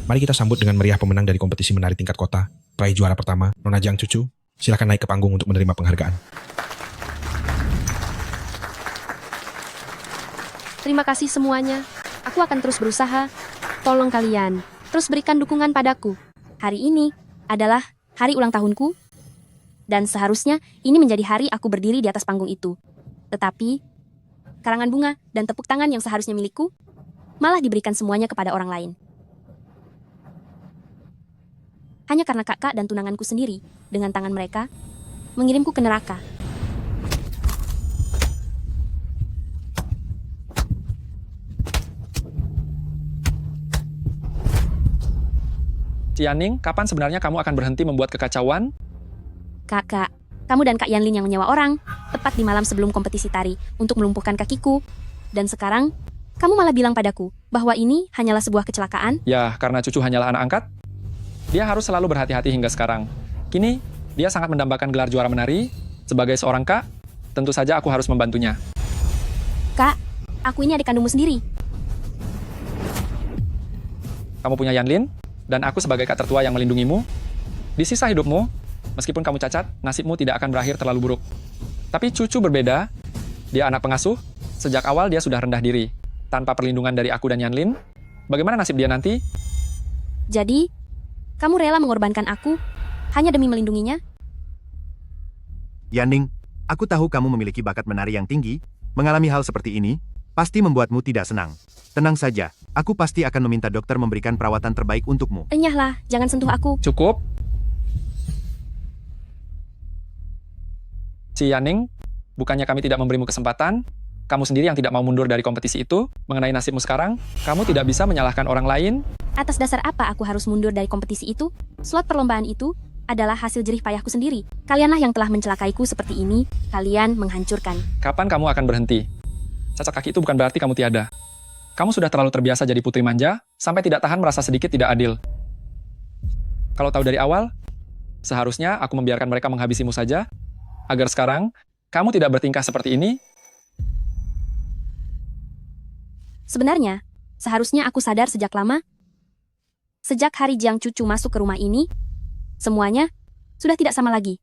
Mari kita sambut dengan meriah pemenang dari kompetisi menari tingkat kota, peraih juara pertama, Nona Jiang Cucu. Silakan naik ke panggung untuk menerima penghargaan. Terima kasih semuanya. Aku akan terus berusaha. Tolong kalian, terus berikan dukungan padaku. Hari ini adalah hari ulang tahunku. Dan seharusnya ini menjadi hari aku berdiri di atas panggung itu. Tetapi, karangan bunga dan tepuk tangan yang seharusnya milikku, malah diberikan semuanya kepada orang lain. Hanya karena kakak dan tunanganku sendiri, dengan tangan mereka, mengirimku ke neraka. Jianing, kapan sebenarnya kamu akan berhenti membuat kekacauan? Kakak, kamu dan Kak Yanlin yang menyewa orang, tepat di malam sebelum kompetisi tari, untuk melumpuhkan kakiku. Dan sekarang, kamu malah bilang padaku, bahwa ini hanyalah sebuah kecelakaan? Ya, karena Cucu hanyalah anak angkat. Dia harus selalu berhati-hati hingga sekarang. Kini, dia sangat mendambakan gelar juara menari. Sebagai seorang kak, tentu saja aku harus membantunya. Kak, aku ini adik kandungmu sendiri. Kamu punya Yanlin, dan aku sebagai kak tertua yang melindungimu. Di sisa hidupmu, meskipun kamu cacat, nasibmu tidak akan berakhir terlalu buruk. Tapi Cucu berbeda. Dia anak pengasuh. Sejak awal dia sudah rendah diri. Tanpa perlindungan dari aku dan Yanlin, bagaimana nasib dia nanti? Jadi, kamu rela mengorbankan aku hanya demi melindunginya? Yanning, aku tahu kamu memiliki bakat menari yang tinggi. Mengalami hal seperti ini, pasti membuatmu tidak senang. Tenang saja, aku pasti akan meminta dokter memberikan perawatan terbaik untukmu. Enyahlah, jangan sentuh aku. Cukup. Si Yanning, bukannya kami tidak memberimu kesempatan, kamu sendiri yang tidak mau mundur dari kompetisi itu. Mengenai nasibmu sekarang, kamu tidak bisa menyalahkan orang lain. Atas dasar apa aku harus mundur dari kompetisi itu? Slot perlombaan itu adalah hasil jerih payahku sendiri. Kalianlah yang telah mencelakaiku seperti ini. Kalian menghancurkan. Kapan kamu akan berhenti? Cacat kaki itu bukan berarti kamu tiada. Kamu sudah terlalu terbiasa jadi putri manja, sampai tidak tahan merasa sedikit tidak adil. Kalau tahu dari awal, seharusnya aku membiarkan mereka menghabisimu saja, agar sekarang kamu tidak bertingkah seperti ini. Sebenarnya, seharusnya aku sadar sejak lama. Sejak hari Jiang Cucu masuk ke rumah ini, semuanya sudah tidak sama lagi.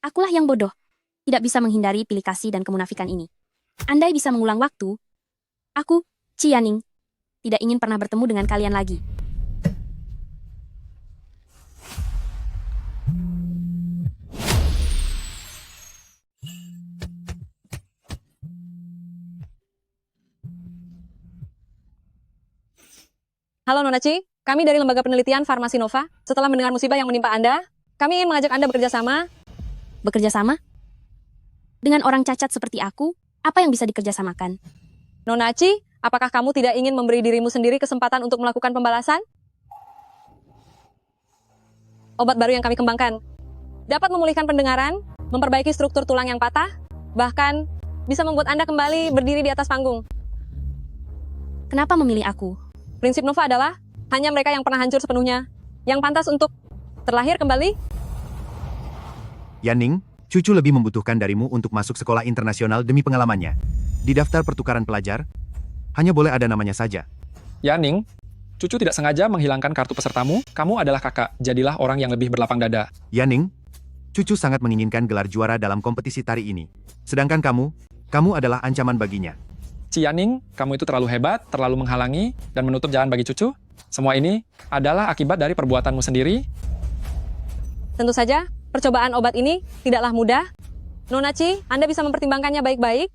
Akulah yang bodoh, tidak bisa menghindari pilih kasih dan kemunafikan ini. Andai bisa mengulang waktu, aku, Jianing, tidak ingin pernah bertemu dengan kalian lagi. Halo Nona Ci, kami dari Lembaga Penelitian Farmasi Nova. Setelah mendengar musibah yang menimpa Anda, kami ingin mengajak Anda bekerja sama. Bekerja sama? Dengan orang cacat seperti aku, apa yang bisa dikerjasamakan? Nona Ci, apakah kamu tidak ingin memberi dirimu sendiri kesempatan untuk melakukan pembalasan? Obat baru yang kami kembangkan dapat memulihkan pendengaran, memperbaiki struktur tulang yang patah, bahkan bisa membuat Anda kembali berdiri di atas panggung. Kenapa memilih aku? Prinsip Nova adalah hanya mereka yang pernah hancur sepenuhnya, yang pantas untuk terlahir kembali. Yanning, Cucu lebih membutuhkan darimu untuk masuk sekolah internasional demi pengalamannya. Di daftar pertukaran pelajar, hanya boleh ada namanya saja. Yanning, Cucu tidak sengaja menghilangkan kartu pesertamu. Kamu adalah kakak, jadilah orang yang lebih berlapang dada. Yanning, Cucu sangat menginginkan gelar juara dalam kompetisi tari ini. Sedangkan kamu adalah ancaman baginya. Yanning, kamu itu terlalu hebat, terlalu menghalangi, dan menutup jalan bagi Cucu. Semua ini adalah akibat dari perbuatanmu sendiri. Tentu saja, percobaan obat ini tidaklah mudah. Nona Ci, Anda bisa mempertimbangkannya baik-baik.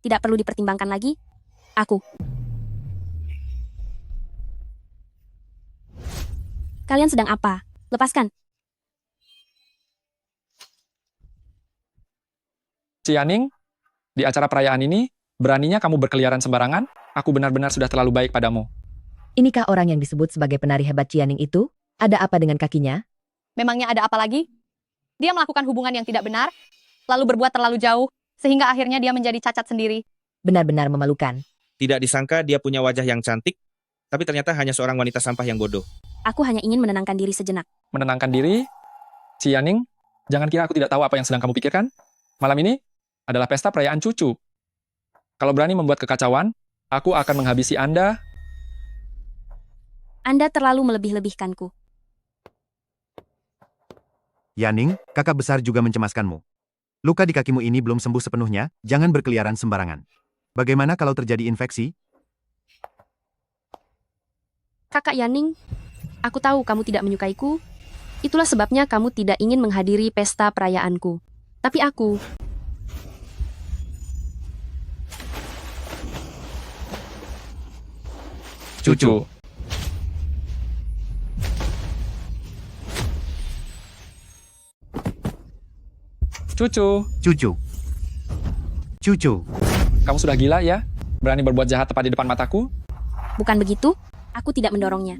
Tidak perlu dipertimbangkan lagi. Aku. Kalian sedang apa? Lepaskan. Yanning, di acara perayaan ini, beraninya kamu berkeliaran sembarangan? Aku benar-benar sudah terlalu baik padamu. Inikah orang yang disebut sebagai penari hebat Jianing itu? Ada apa dengan kakinya? Memangnya ada apa lagi? Dia melakukan hubungan yang tidak benar, lalu berbuat terlalu jauh, sehingga akhirnya dia menjadi cacat sendiri. Benar-benar memalukan. Tidak disangka dia punya wajah yang cantik, tapi ternyata hanya seorang wanita sampah yang bodoh. Aku hanya ingin menenangkan diri sejenak. Menenangkan diri? Yanning, jangan kira aku tidak tahu apa yang sedang kamu pikirkan. Malam ini adalah pesta perayaan Cucu. Kalau berani membuat kekacauan, Aku akan menghabisi Anda. Anda terlalu melebih-lebihkanku. Yaning, kakak besar juga mencemaskanmu. Luka di kakimu ini belum sembuh sepenuhnya, jangan berkeliaran sembarangan. Bagaimana kalau terjadi infeksi? Kakak Yaning, aku tahu kamu tidak menyukaiku. Itulah sebabnya kamu tidak ingin menghadiri pesta perayaanku. Tapi aku... Cucu. Cucu, Cucu. Cucu. kamu sudah gila ya? Berani berbuat jahat tepat di depan mataku? Bukan begitu, aku tidak mendorongnya.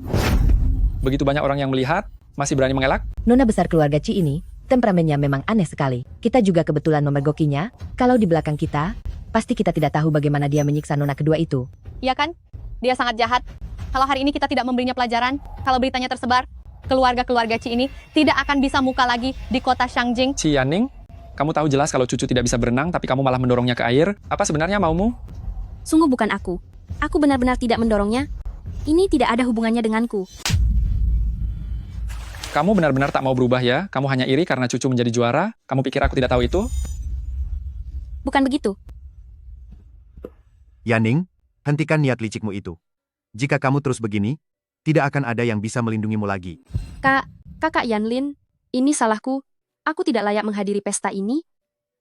Begitu banyak orang yang melihat, masih berani mengelak? Nona besar keluarga Ci ini, temperamennya memang aneh sekali. Kita juga kebetulan memergokinya. Kalau di belakang kita, pasti kita tidak tahu bagaimana dia menyiksa nona kedua itu. Iya kan? Dia sangat jahat. Kalau hari ini kita tidak memberinya pelajaran, kalau beritanya tersebar, keluarga-keluarga Ci ini tidak akan bisa muka lagi di kota Shangjing. Ci Yaning, kamu tahu jelas kalau Cucu tidak bisa berenang, tapi kamu malah mendorongnya ke air. Apa sebenarnya maumu? Sungguh bukan aku. Aku benar-benar tidak mendorongnya. Ini tidak ada hubungannya denganku. Kamu benar-benar tak mau berubah ya? Kamu hanya iri karena Cucu menjadi juara? Kamu pikir aku tidak tahu itu? Bukan begitu. Yaning, hentikan niat licikmu itu. Jika kamu terus begini, tidak akan ada yang bisa melindungimu lagi. Kakak Yanlin, ini salahku. Aku tidak layak menghadiri pesta ini.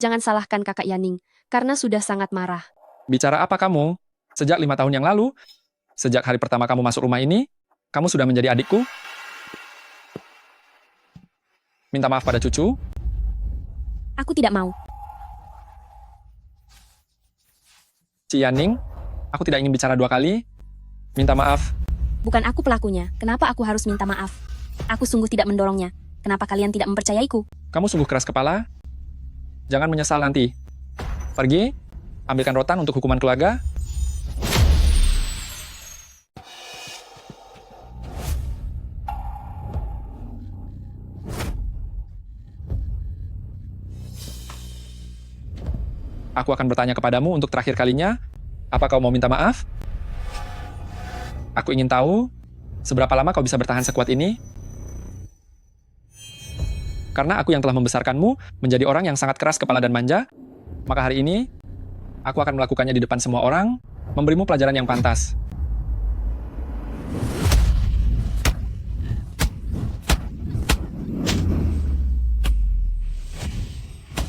Jangan salahkan kakak Yaning, karena sudah sangat marah. Bicara apa kamu? Sejak 5 tahun yang lalu, sejak hari pertama kamu masuk rumah ini, kamu sudah menjadi adikku. Minta maaf pada Cucu. Aku tidak mau. Ci Yaning, aku tidak ingin bicara 2 kali. Minta maaf. Bukan aku pelakunya. Kenapa aku harus minta maaf? Aku sungguh tidak mendorongnya. Kenapa kalian tidak mempercayaiku? Kamu sungguh keras kepala. Jangan menyesal nanti. Pergi, ambilkan rotan untuk hukuman keluarga. Aku akan bertanya kepadamu untuk terakhir kalinya. Apa kau mau minta maaf? Aku ingin tahu, seberapa lama kau bisa bertahan sekuat ini? Karena aku yang telah membesarkanmu menjadi orang yang sangat keras kepala dan manja, maka hari ini, aku akan melakukannya di depan semua orang, memberimu pelajaran yang pantas.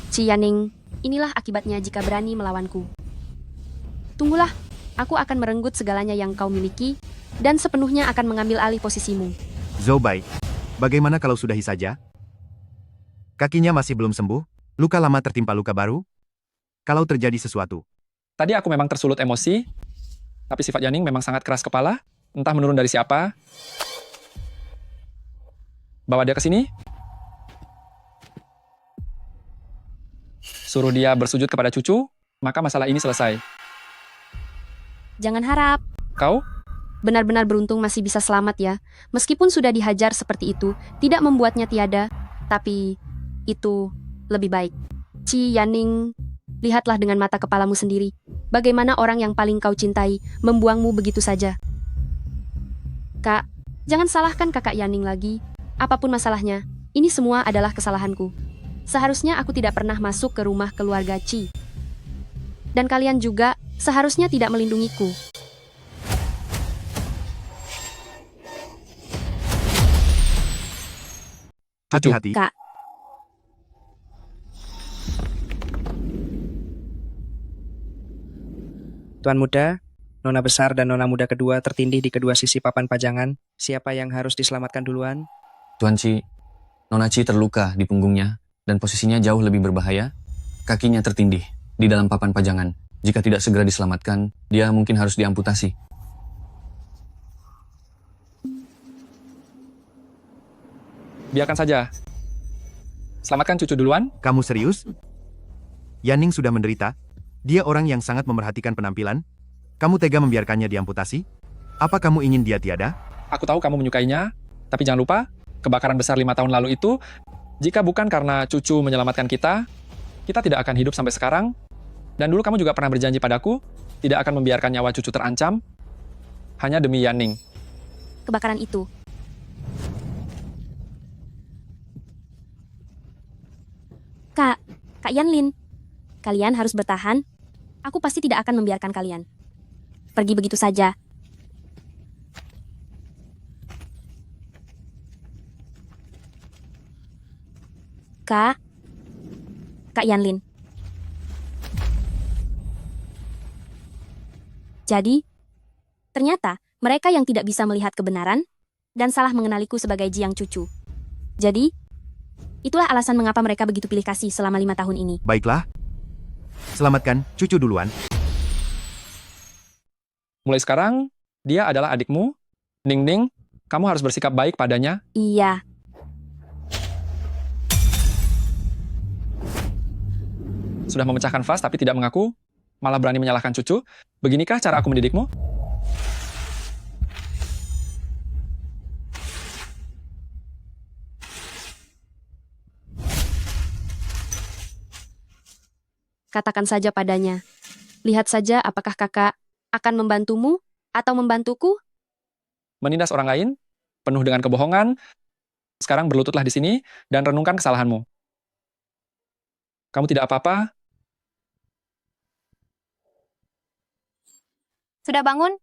Ci Yaning, inilah akibatnya jika berani melawanku. Tunggulah, aku akan merenggut segalanya yang kau miliki, dan sepenuhnya akan mengambil alih posisimu. Zhou Bai, bagaimana kalau sudahi saja? Kakinya masih belum sembuh, luka lama tertimpa luka baru? Kalau terjadi sesuatu, Tadi aku memang tersulut emosi, tapi sifat Yaning memang sangat keras kepala, entah menurun dari siapa. Bawa dia ke sini. Suruh dia bersujud kepada Cucu, maka masalah ini selesai. Jangan harap. Kau? Benar-benar beruntung masih bisa selamat ya. Meskipun sudah dihajar seperti itu, tidak membuatnya tiada, tapi itu lebih baik. Ci Yaning, lihatlah dengan mata kepalamu sendiri. Bagaimana orang yang paling kau cintai membuangmu begitu saja. Kak, jangan salahkan kakak Yaning lagi. Apapun masalahnya, ini semua adalah kesalahanku. Seharusnya aku tidak pernah masuk ke rumah keluarga Ci. Dan kalian juga seharusnya tidak melindungiku. hati-hati. Kak, Tuan muda, nona besar dan nona muda kedua tertindih di kedua sisi papan pajangan. Siapa yang harus diselamatkan duluan? Tuan Ci, Nona Ci terluka di punggungnya dan posisinya jauh lebih berbahaya. Kakinya tertindih di dalam papan pajangan. Jika tidak segera diselamatkan, dia mungkin harus diamputasi. Biarkan saja. Selamatkan Cucu duluan. Kamu serius? Yaning sudah menderita. Dia orang yang sangat memerhatikan penampilan. Kamu tega membiarkannya diamputasi? Apa kamu ingin dia tiada? Aku tahu kamu menyukainya, tapi jangan lupa, kebakaran besar 5 tahun lalu itu, jika bukan karena Cucu menyelamatkan kita tidak akan hidup sampai sekarang. Dan dulu kamu juga pernah berjanji padaku, tidak akan membiarkan nyawa cucu terancam hanya demi Yanning. Kebakaran itu. Kak Yanlin, kalian harus bertahan. Aku pasti tidak akan membiarkan kalian pergi begitu saja. Kak Yanlin. Jadi, ternyata mereka yang tidak bisa melihat kebenaran dan salah mengenaliku sebagai Jiang Cucu. Jadi, itulah alasan mengapa mereka begitu pilih kasih selama 5 tahun ini. Baiklah. Selamatkan cucu duluan. Mulai sekarang, dia adalah adikmu. Ning Ning, kamu harus bersikap baik padanya. Iya. Sudah memecahkan vas tapi tidak mengaku, malah berani menyalahkan cucu. Beginikah cara aku mendidikmu? Katakan saja padanya. Lihat saja apakah kakak akan membantumu atau membantuku? Menindas orang lain, penuh dengan kebohongan. Sekarang berlututlah di sini dan renungkan kesalahanmu. Kamu tidak apa-apa. Sudah bangun?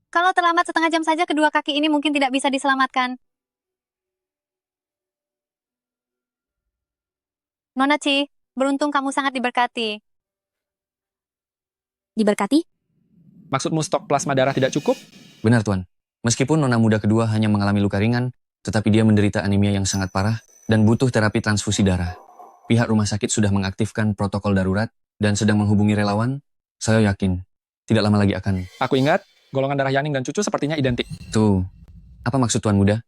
Kalau terlambat setengah jam saja, kedua kaki ini mungkin tidak bisa diselamatkan. Nona Ci, beruntung kamu sangat diberkati. Diberkati? Maksudmu stok plasma darah tidak cukup? Benar, Tuan. Meskipun nona muda kedua hanya mengalami luka ringan, tetapi dia menderita anemia yang sangat parah dan butuh terapi transfusi darah. Pihak rumah sakit sudah mengaktifkan protokol darurat dan sedang menghubungi relawan. Saya yakin, tidak lama lagi akan... Aku ingat, golongan darah Yanning dan cucu sepertinya identik. Tuh, apa maksud Tuan muda?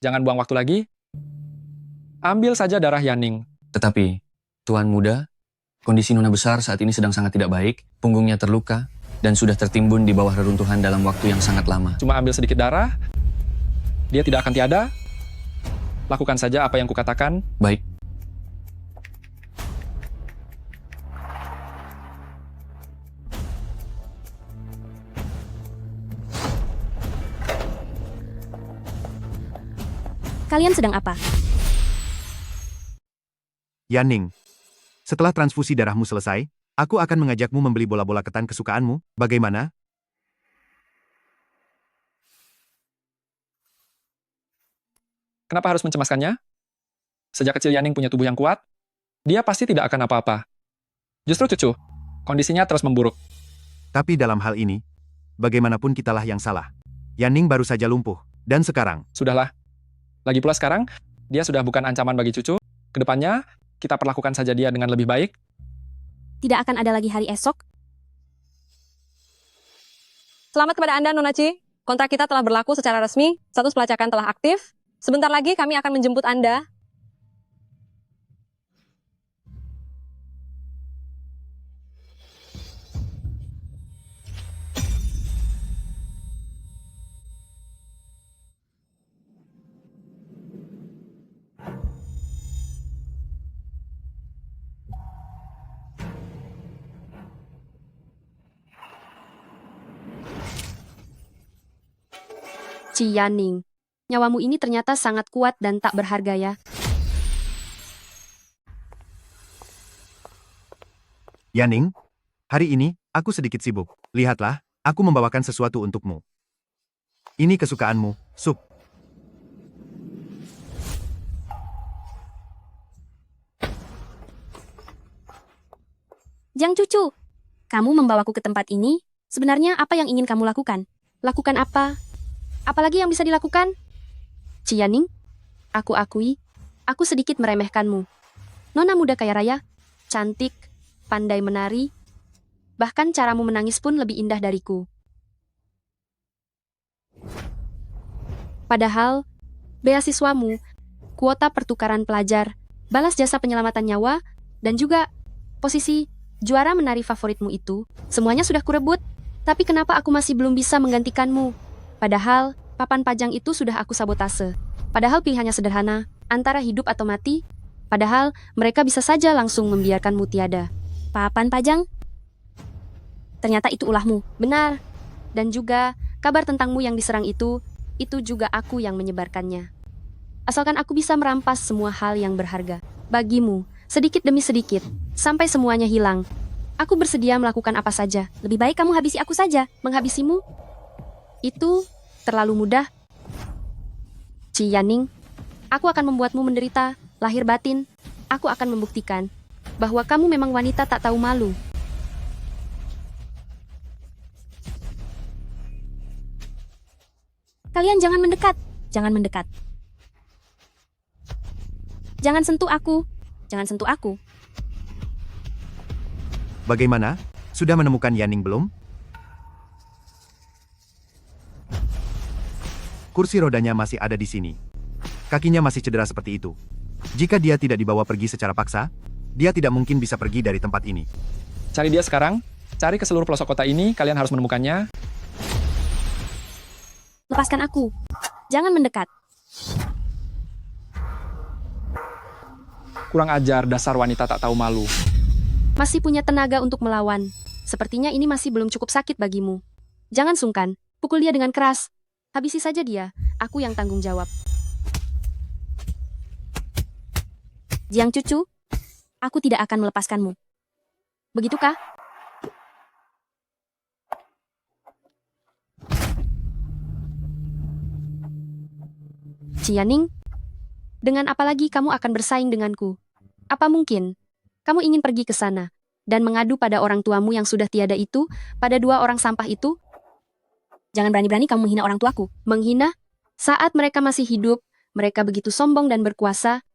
Jangan buang waktu lagi. Ambil saja darah Yanning. Tetapi, Tuan muda, kondisi nona besar saat ini sedang sangat tidak baik, punggungnya terluka, dan sudah tertimbun di bawah reruntuhan dalam waktu yang sangat lama. Cuma ambil sedikit darah, dia tidak akan tiada. Lakukan saja apa yang kukatakan. Baik. Kalian sedang apa? Yanning, setelah transfusi darahmu selesai, aku akan mengajakmu membeli bola-bola ketan kesukaanmu. Bagaimana? Kenapa harus mencemaskannya? Sejak kecil Yanning punya tubuh yang kuat, dia pasti tidak akan apa-apa. Justru cucu, kondisinya terus memburuk. Tapi dalam hal ini, bagaimanapun kitalah yang salah. Yanning baru saja lumpuh, dan sekarang... Sudahlah. Lagi pula sekarang, dia sudah bukan ancaman bagi cucu. Kedepannya, kita perlakukan saja dia dengan lebih baik. Tidak akan ada lagi hari esok? Selamat kepada Anda, Nona Ci. Kontrak kita telah berlaku secara resmi, status pelacakan telah aktif. Sebentar lagi kami akan menjemput Anda. Ci Yanning, nyawamu ini ternyata sangat kuat dan tak berharga ya. Yanning, hari ini, aku sedikit sibuk. Lihatlah, aku membawakan sesuatu untukmu. Ini kesukaanmu, sup. Jiang Cucu, kamu membawaku ke tempat ini. Sebenarnya apa yang ingin kamu lakukan? Lakukan apa? Apalagi yang bisa dilakukan? Ci Yanning, aku akui, aku sedikit meremehkanmu. Nona muda kaya raya, cantik, pandai menari, bahkan caramu menangis pun lebih indah dariku. Padahal, beasiswamu, kuota pertukaran pelajar, balas jasa penyelamatan nyawa, dan juga posisi juara menari favoritmu itu, semuanya sudah kurebut. Tapi kenapa aku masih belum bisa menggantikanmu? Padahal, papan pajang itu sudah aku sabotase. Padahal pilihannya sederhana, antara hidup atau mati. Padahal mereka bisa saja langsung membiarkanmu tiada. Papan Pajang? Ternyata itu ulahmu. Benar. Dan juga kabar tentangmu yang diserang itu juga aku yang menyebarkannya. Asalkan aku bisa merampas semua hal yang berharga bagimu, sedikit demi sedikit, sampai semuanya hilang. Aku bersedia melakukan apa saja. Lebih baik kamu habisi aku saja. Menghabisimu itu terlalu mudah. Ci Yaning, aku akan membuatmu menderita, lahir batin. Aku akan membuktikan bahwa kamu memang wanita tak tahu malu. Kalian jangan mendekat. Jangan mendekat. Jangan sentuh aku. Jangan sentuh aku. Bagaimana? Sudah menemukan Yaning belum? Kursi rodanya masih ada di sini. Kakinya masih cedera seperti itu. Jika dia tidak dibawa pergi secara paksa, dia tidak mungkin bisa pergi dari tempat ini. Cari dia sekarang. Cari ke seluruh pelosok kota ini. Kalian harus menemukannya. Lepaskan aku. Jangan mendekat. Kurang ajar, dasar wanita tak tahu malu. Masih punya tenaga untuk melawan. Sepertinya ini masih belum cukup sakit bagimu. Jangan sungkan. Pukul dia dengan keras. Habisi saja dia. Aku yang tanggung jawab. Jiang Cucu, aku tidak akan melepaskanmu. Begitukah? Cianing, dengan apa lagi kamu akan bersaing denganku? Apa mungkin kamu ingin pergi ke sana dan mengadu pada orang tuamu yang sudah tiada itu, pada dua orang sampah itu? Jangan berani-berani kamu menghina orang tuaku. Menghina? Saat mereka masih hidup, mereka begitu sombong dan berkuasa.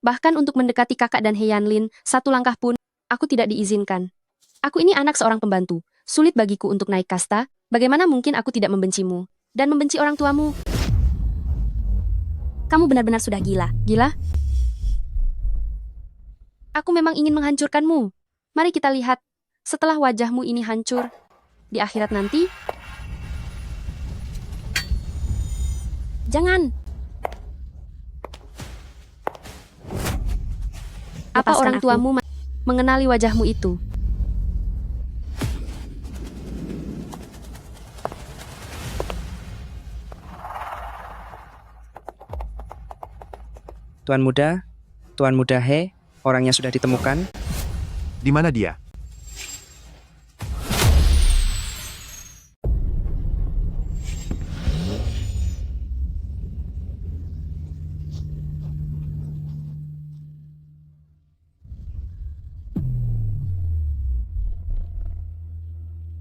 Bahkan untuk mendekati kakak dan Heyanlin, satu langkah pun, aku tidak diizinkan. Aku ini anak seorang pembantu. Sulit bagiku untuk naik kasta. Bagaimana mungkin aku tidak membencimu dan membenci orang tuamu? Kamu benar-benar sudah gila. Gila? Aku memang ingin menghancurkanmu. Mari kita lihat. Setelah wajahmu ini hancur, di akhirat nanti. Jangan. Apa orang tuamu mengenali wajahmu itu? Tuan Muda He, orangnya sudah ditemukan. Di mana dia?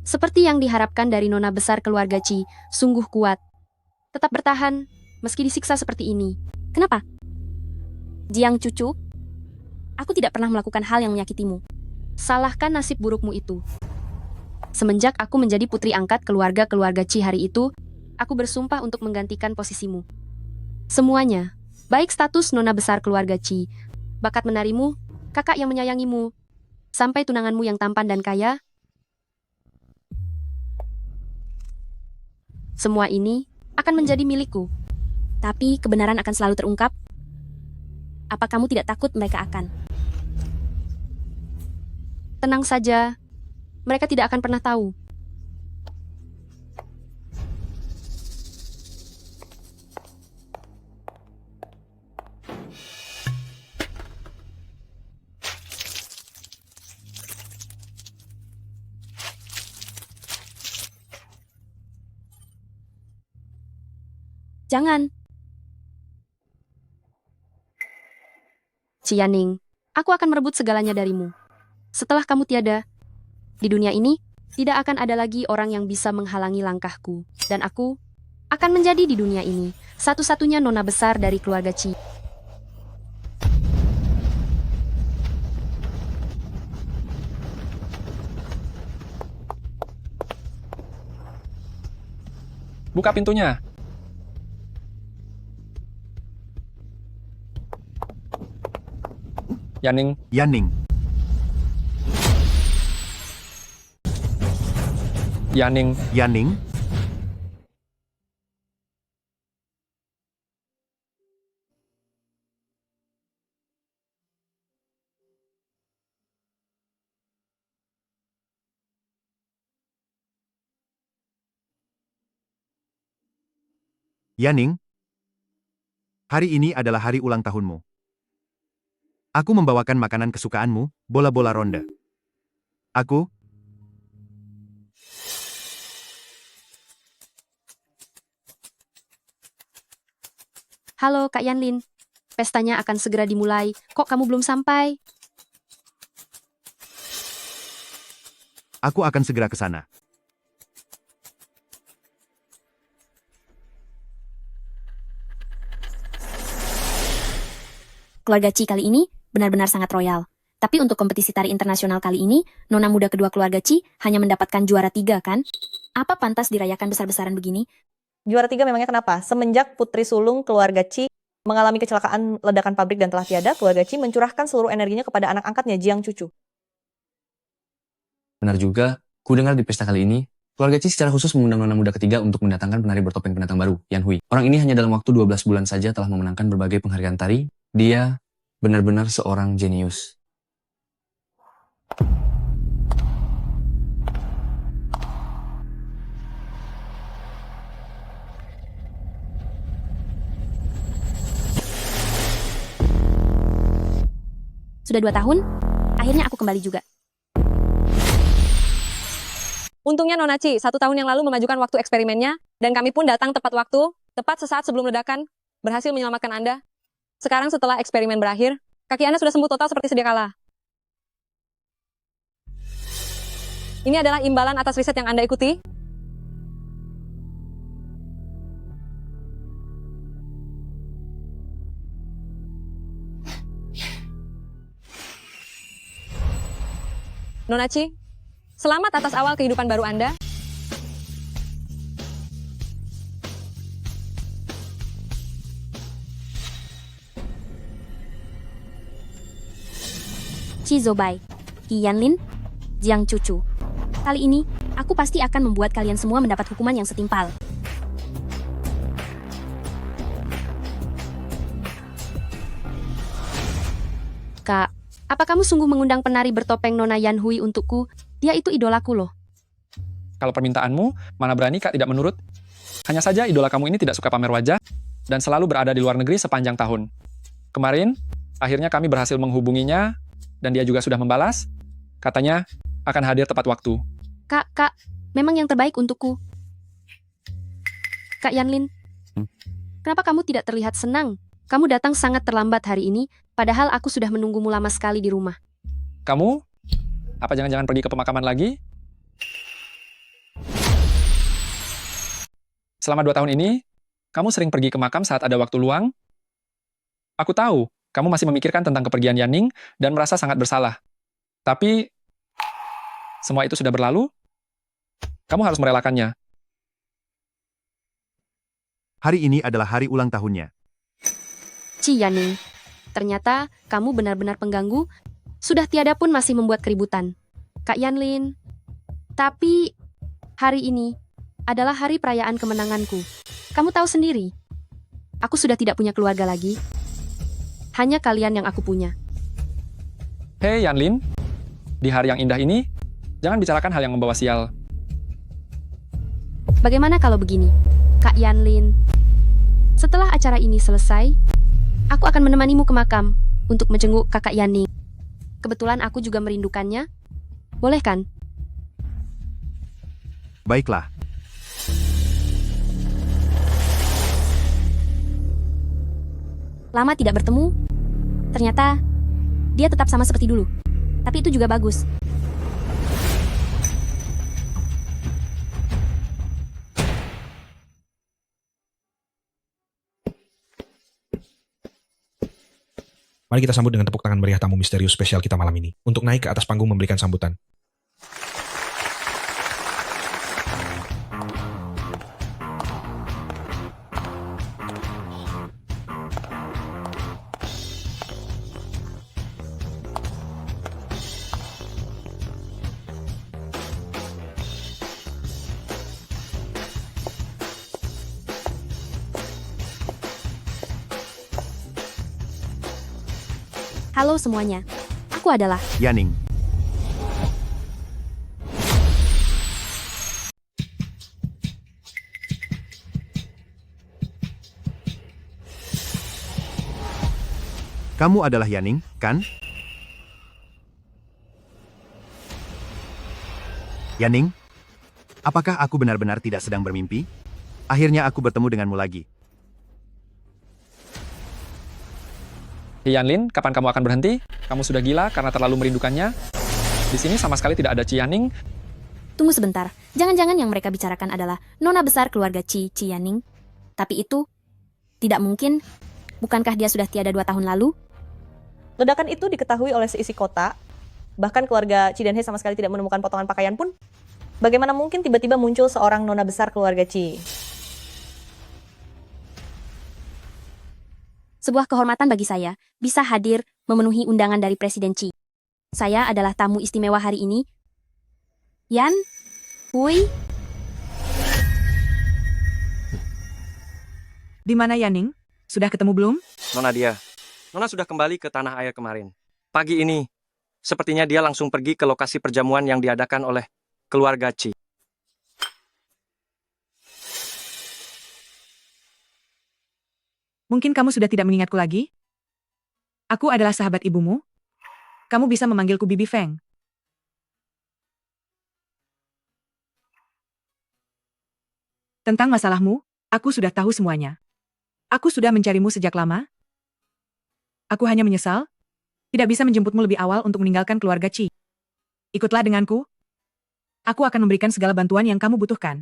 Seperti yang diharapkan dari nona besar keluarga Qi, sungguh kuat. Tetap bertahan, meski disiksa seperti ini. Kenapa? Jiang Cucu, aku tidak pernah melakukan hal yang menyakitimu. Salahkan nasib burukmu itu. Semenjak aku menjadi putri angkat keluarga Qi hari itu, aku bersumpah untuk menggantikan posisimu. Semuanya, baik status nona besar keluarga Qi, bakat menarimu, kakak yang menyayangimu, sampai tunanganmu yang tampan dan kaya, semua ini akan menjadi milikku. Tapi kebenaran akan selalu terungkap. Apa kamu tidak takut mereka akan? Tenang saja. Mereka tidak akan pernah tahu. Jangan. Cianing, aku akan merebut segalanya darimu. Setelah kamu tiada, di dunia ini, tidak akan ada lagi orang yang bisa menghalangi langkahku. Dan aku akan menjadi di dunia ini, satu-satunya nona besar dari keluarga Qi. Buka pintunya. Yaning, Yaning. Yaning, Yaning? Yaning, hari ini adalah hari ulang tahunmu. Aku membawakan makanan kesukaanmu, bola-bola ronde. Aku, Halo Kak Yanlin, pestanya akan segera dimulai. Kok kamu belum sampai? aku akan segera ke sana. Keluarga Ci kali ini benar-benar sangat royal. Tapi untuk kompetisi tari internasional kali ini, nona muda kedua keluarga Ci hanya mendapatkan juara 3 kan? Apa pantas dirayakan besar-besaran begini? Juara 3 memangnya kenapa? Semenjak Putri Sulung keluarga Ci mengalami kecelakaan ledakan pabrik dan telah tiada, keluarga Ci mencurahkan seluruh energinya kepada anak angkatnya, Jiang Cucu. Benar juga, ku dengar di pesta kali ini, keluarga Ci secara khusus mengundang nona muda ketiga untuk mendatangkan penari bertopeng pendatang baru, Yan Hui. Orang ini hanya dalam waktu 12 bulan saja telah memenangkan berbagai penghargaan tari. Dia benar-benar seorang jenius. Sudah 2 tahun, akhirnya aku kembali juga. Untungnya Nona Ci, 1 tahun yang lalu memajukan waktu eksperimennya, dan kami pun datang tepat waktu, tepat sesaat sebelum ledakan, berhasil menyelamatkan Anda. Sekarang setelah eksperimen berakhir, kaki Anda sudah sembuh total seperti sedia kala. Ini adalah imbalan atas riset yang Anda ikuti. Nona Ci, selamat atas awal kehidupan baru Anda. Ci Zobai, Qi Yanlin, Jiang Cucu. Kali ini, aku pasti akan membuat kalian semua mendapat hukuman yang setimpal. Kak, apa kamu sungguh mengundang penari bertopeng Nona Yan Hui untukku? Dia itu idolaku loh. Kalau permintaanmu, mana berani Kak tidak menurut? Hanya saja idola kamu ini tidak suka pamer wajah, dan selalu berada di luar negeri sepanjang tahun. Kemarin, akhirnya kami berhasil menghubunginya, dan dia juga sudah membalas. Katanya, akan hadir tepat waktu. Kak, memang yang terbaik untukku. Kak Yanlin, kenapa kamu tidak terlihat senang? Kamu datang sangat terlambat hari ini, padahal aku sudah menunggumu lama sekali di rumah. Kamu? Apa jangan-jangan pergi ke pemakaman lagi? Selama 2 tahun ini, kamu sering pergi ke makam saat ada waktu luang? Aku tahu, kamu masih memikirkan tentang kepergian Yaning dan merasa sangat bersalah. Tapi, semua itu sudah berlalu. Kamu harus merelakannya. Hari ini adalah hari ulang tahunnya. Ci Yaning, ternyata kamu benar-benar pengganggu. Sudah tiada pun masih membuat keributan. Kak Yanlin, tapi hari ini adalah hari perayaan kemenanganku. Kamu tahu sendiri, aku sudah tidak punya keluarga lagi. Hanya kalian yang aku punya. Hei Yanlin, di hari yang indah ini, jangan bicarakan hal yang membawa sial. Bagaimana kalau begini, Kak Yanlin? Setelah acara ini selesai, aku akan menemanimu ke makam untuk menjenguk kakak Yaning. Kebetulan aku juga merindukannya. Boleh kan? Baiklah. Lama tidak bertemu, ternyata dia tetap sama seperti dulu. Tapi itu juga bagus. Mari kita sambut dengan tepuk tangan meriah tamu misterius spesial kita malam ini. Untuk naik ke atas panggung memberikan sambutan. Halo semuanya, aku adalah Yaning. Kamu adalah Yaning, kan? Yaning? Apakah aku benar-benar tidak sedang bermimpi? Akhirnya aku bertemu denganmu lagi. Yanlin, kapan kamu akan berhenti? Kamu sudah gila karena terlalu merindukannya. Di sini sama sekali tidak ada Cianing. Tunggu sebentar, jangan-jangan yang mereka bicarakan adalah nona besar keluarga Cianing. Tapi itu tidak mungkin. Bukankah dia sudah tiada 2 tahun lalu? Ledakan itu diketahui oleh seisi kota. Bahkan keluarga Chi dan He sama sekali tidak menemukan potongan pakaian pun. Bagaimana mungkin tiba-tiba muncul seorang nona besar keluarga Chi? Sebuah kehormatan bagi saya bisa hadir memenuhi undangan dari Presiden Chi. Saya adalah tamu istimewa hari ini. Yan, Hui, Di mana Yaning? Sudah ketemu belum? Nona dia. Nona sudah kembali ke tanah air kemarin. Pagi ini, sepertinya dia langsung pergi ke lokasi perjamuan yang diadakan oleh keluarga Chi. Mungkin kamu sudah tidak mengingatku lagi? Aku adalah sahabat ibumu. Kamu bisa memanggilku Bibi Feng. Tentang masalahmu, aku sudah tahu semuanya. Aku sudah mencarimu sejak lama. Aku hanya menyesal, tidak bisa menjemputmu lebih awal untuk meninggalkan keluarga Chi. Ikutlah denganku. Aku akan memberikan segala bantuan yang kamu butuhkan.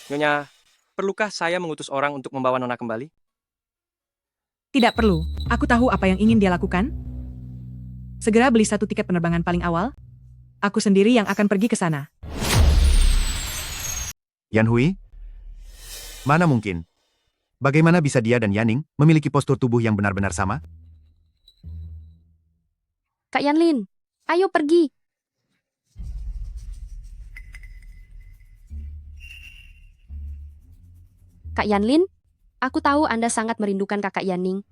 Nyonya, perlukah saya mengutus orang untuk membawa Nona kembali? Tidak perlu, aku tahu apa yang ingin dia lakukan. Segera beli 1 tiket penerbangan paling awal. Aku sendiri yang akan pergi ke sana. Yan Hui? Mana mungkin? Bagaimana bisa dia dan Yaning memiliki postur tubuh yang benar-benar sama? Kak Yanlin, ayo pergi. Kak Yanlin, aku tahu Anda sangat merindukan kakak Yaning.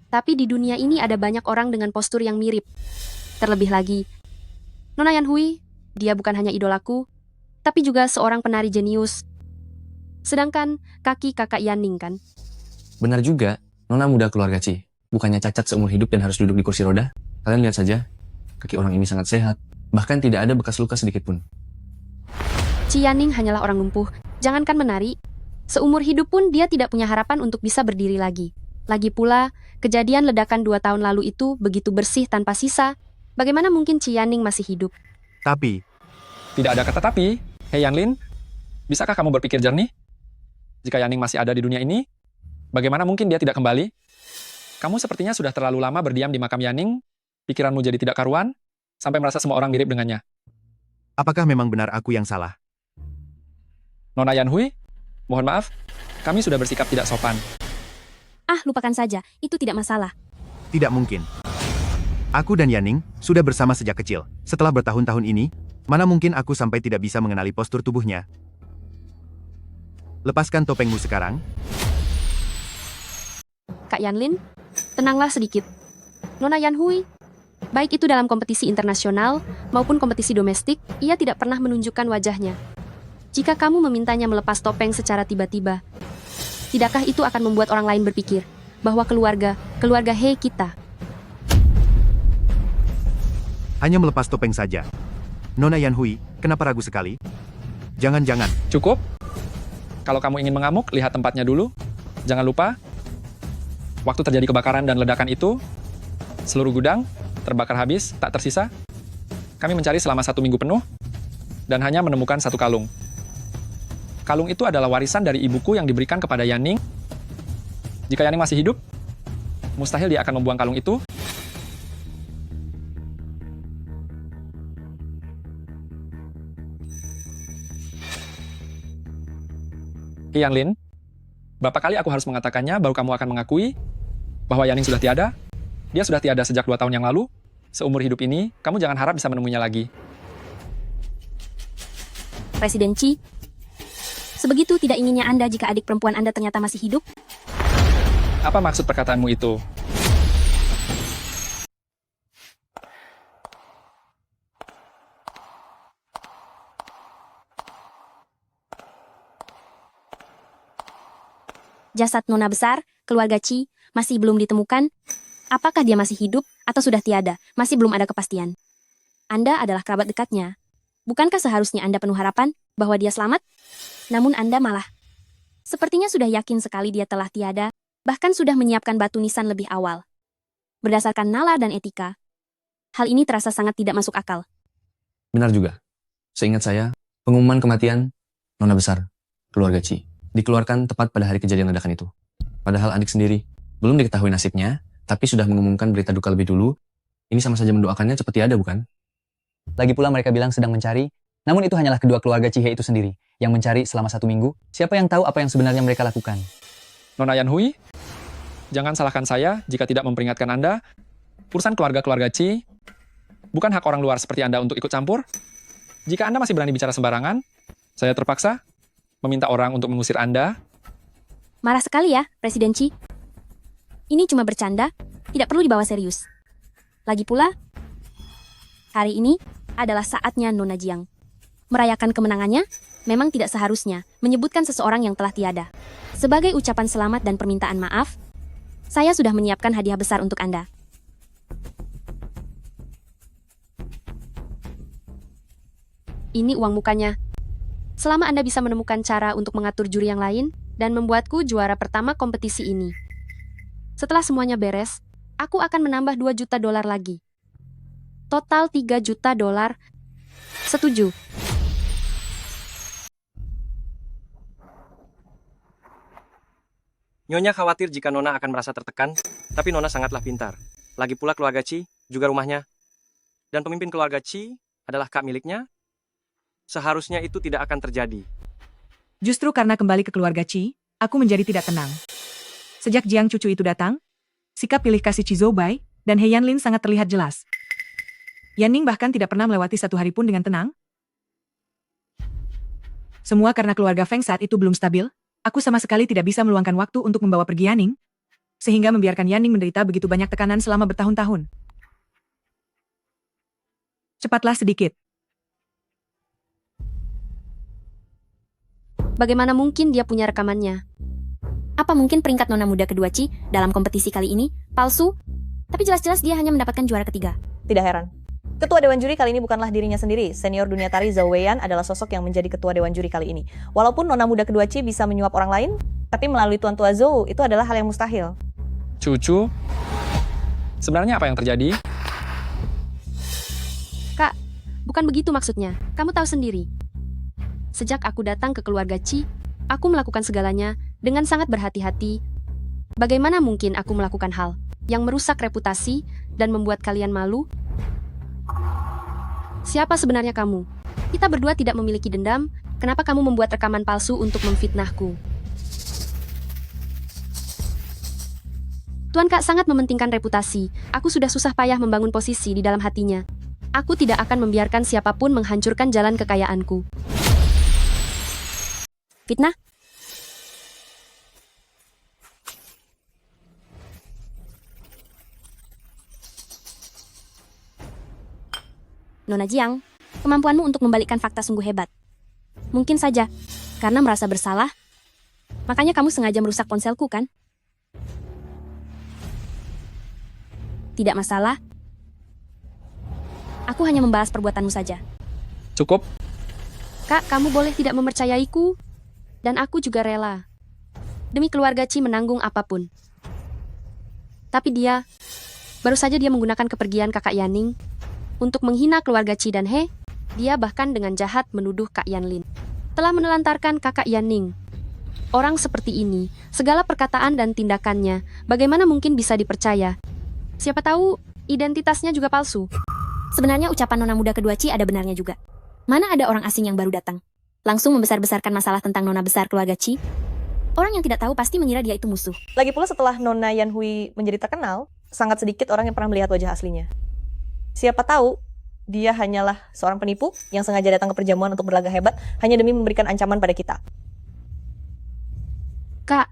Tapi di dunia ini ada banyak orang dengan postur yang mirip. Terlebih lagi, Nona Yan Hui, dia bukan hanya idolaku, tapi juga seorang penari jenius. Sedangkan kaki kakak Yaning kan? Benar juga, Nona muda keluarga Chi. Bukannya cacat seumur hidup dan harus duduk di kursi roda. Kalian lihat saja, kaki orang ini sangat sehat. Bahkan tidak ada bekas luka sedikit pun. Chi Yaning hanyalah orang lumpuh, jangankan menari. Seumur hidup pun dia tidak punya harapan untuk bisa berdiri lagi. Lagi pula, kejadian ledakan 2 tahun lalu itu begitu bersih tanpa sisa. Bagaimana mungkin Chi Yaning masih hidup? Tapi, Tidak ada kata tapi. Hei Yanlin, bisakah kamu berpikir jernih? Jika Yaning masih ada di dunia ini, bagaimana mungkin dia tidak kembali? Kamu sepertinya sudah terlalu lama berdiam di makam Yaning, pikiranmu jadi tidak karuan, sampai merasa semua orang mirip dengannya. apakah memang benar aku yang salah? Nona Yan Hui, mohon maaf, kami sudah bersikap tidak sopan. Ah, lupakan saja, itu tidak masalah. Tidak mungkin. Aku dan Yaning sudah bersama sejak kecil. Setelah bertahun-tahun ini, mana mungkin aku sampai tidak bisa mengenali postur tubuhnya? Lepaskan topengmu sekarang. Kak Yanlin, tenanglah sedikit. Nona Yan Hui, baik itu dalam kompetisi internasional maupun kompetisi domestik, ia tidak pernah menunjukkan wajahnya. Jika kamu memintanya melepas topeng secara tiba-tiba, tidakkah itu akan membuat orang lain berpikir bahwa keluarga He kita? Hanya melepas topeng saja. Nona Yan Hui, kenapa ragu sekali? Jangan-jangan. Cukup? Kalau kamu ingin mengamuk, lihat tempatnya dulu. Jangan lupa, waktu terjadi kebakaran dan ledakan itu, seluruh gudang terbakar habis, tak tersisa. Kami mencari selama 1 minggu penuh, dan hanya menemukan 1 kalung. Kalung itu adalah warisan dari ibuku yang diberikan kepada Yaning. Jika Yaning masih hidup, mustahil dia akan membuang kalung itu. Yanlin, berapa kali aku harus mengatakannya baru kamu akan mengakui bahwa Yaning sudah tiada? Dia sudah tiada sejak 2 tahun yang lalu. Seumur hidup ini, kamu jangan harap bisa menemuinya lagi. Presiden Chi, sebegitu tidak inginnya Anda jika adik perempuan Anda ternyata masih hidup? Apa maksud perkataanmu itu? Jasad Nona besar, keluarga Chi, masih belum ditemukan. Apakah dia masih hidup atau sudah tiada? Masih belum ada kepastian. Anda adalah kerabat dekatnya. Bukankah seharusnya Anda penuh harapan bahwa dia selamat? Namun Anda malah sepertinya sudah yakin sekali dia telah tiada, bahkan sudah menyiapkan batu nisan lebih awal. Berdasarkan nalar dan etika, hal ini terasa sangat tidak masuk akal. Benar juga. Seingat saya, pengumuman kematian Nona besar, keluarga Chi, dikeluarkan tepat pada hari kejadian ledakan itu. Padahal adik sendiri belum diketahui nasibnya, tapi sudah mengumumkan berita duka lebih dulu. Ini sama saja mendoakannya cepat tiada, bukan? Lagi pula mereka bilang sedang mencari, namun itu hanyalah kedua keluarga Cihe itu sendiri yang mencari selama 1 minggu. Siapa yang tahu apa yang sebenarnya mereka lakukan? Nona Yan Hui, jangan salahkan saya jika tidak memperingatkan Anda. Urusan keluarga-keluarga Chi bukan hak orang luar seperti Anda untuk ikut campur. Jika Anda masih berani bicara sembarangan, saya terpaksa meminta orang untuk mengusir Anda. Marah sekali ya, Presiden Chi. Ini cuma bercanda, tidak perlu dibawa serius. Lagi pula, hari ini adalah saatnya Nona Jiang. Merayakan kemenangannya, memang tidak seharusnya menyebutkan seseorang yang telah tiada. Sebagai ucapan selamat dan permintaan maaf, saya sudah menyiapkan hadiah besar untuk Anda. Ini uang mukanya. Selama Anda bisa menemukan cara untuk mengatur juri yang lain dan membuatku juara pertama kompetisi ini. Setelah semuanya beres, aku akan menambah 2 juta dolar lagi. Total 3 juta dolar. Setuju. Nyonya khawatir jika Nona akan merasa tertekan, tapi Nona sangatlah pintar. Lagi pula keluarga Chi, juga rumahnya. Dan pemimpin keluarga Chi adalah kak miliknya. Seharusnya itu tidak akan terjadi. Justru karena kembali ke keluarga Chi, aku menjadi tidak tenang. Sejak Jiang cucu itu datang, sikap pilih kasih Chi Zhoubai dan He Yanlin sangat terlihat jelas. Yanning bahkan tidak pernah melewati 1 hari pun dengan tenang. Semua karena keluarga Feng saat itu belum stabil. Aku sama sekali tidak bisa meluangkan waktu untuk membawa pergi Yanning, sehingga membiarkan Yanning menderita begitu banyak tekanan selama bertahun-tahun. Cepatlah sedikit. Bagaimana mungkin dia punya rekamannya? Apa mungkin peringkat Nona muda kedua Chi dalam kompetisi kali ini palsu? Tapi jelas-jelas dia hanya mendapatkan juara ketiga. Tidak heran. Ketua Dewan Juri kali ini bukanlah dirinya sendiri. Senior dunia tari Zhao Weiyan adalah sosok yang menjadi ketua Dewan Juri kali ini. Walaupun Nona muda kedua Chi bisa menyuap orang lain, tapi melalui Tuan Tua Zhou itu adalah hal yang mustahil. Cucu, sebenarnya apa yang terjadi? Kak, bukan begitu maksudnya. Kamu tahu sendiri. Sejak aku datang ke keluarga Chi, aku melakukan segalanya dengan sangat berhati-hati. Bagaimana mungkin aku melakukan hal yang merusak reputasi dan membuat kalian malu? Siapa sebenarnya kamu? Kita berdua tidak memiliki dendam. Kenapa kamu membuat rekaman palsu untuk memfitnahku? Tuan Kak sangat mementingkan reputasi. Aku sudah susah payah membangun posisi di dalam hatinya. Aku tidak akan membiarkan siapapun menghancurkan jalan kekayaanku. Fitnah? Nona Jiang, kemampuanmu untuk membalikkan fakta sungguh hebat. Mungkin saja, karena merasa bersalah, makanya kamu sengaja merusak ponselku, kan? Tidak masalah. Aku hanya membalas perbuatanmu saja. Cukup. Kak, kamu boleh tidak mempercayaiku, dan aku juga rela. Demi keluarga Chi menanggung apapun. Tapi baru saja dia menggunakan kepergian kakak Yanning untuk menghina keluarga Chi dan He. Dia bahkan dengan jahat menuduh Kak Yanlin telah menelantarkan kakak Yanning. Orang seperti ini, segala perkataan dan tindakannya, bagaimana mungkin bisa dipercaya? Siapa tahu identitasnya juga palsu. Sebenarnya ucapan Nona muda kedua Chi ada benarnya juga. Mana ada orang asing yang baru datang, langsung membesar-besarkan masalah tentang Nona besar keluarga Chi? Orang yang tidak tahu pasti mengira dia itu musuh. Lagi pula setelah Nona Yan Hui menjadi terkenal, sangat sedikit orang yang pernah melihat wajah aslinya. Siapa tahu, dia hanyalah seorang penipu yang sengaja datang ke perjamuan untuk berlagak hebat hanya demi memberikan ancaman pada kita. Kak,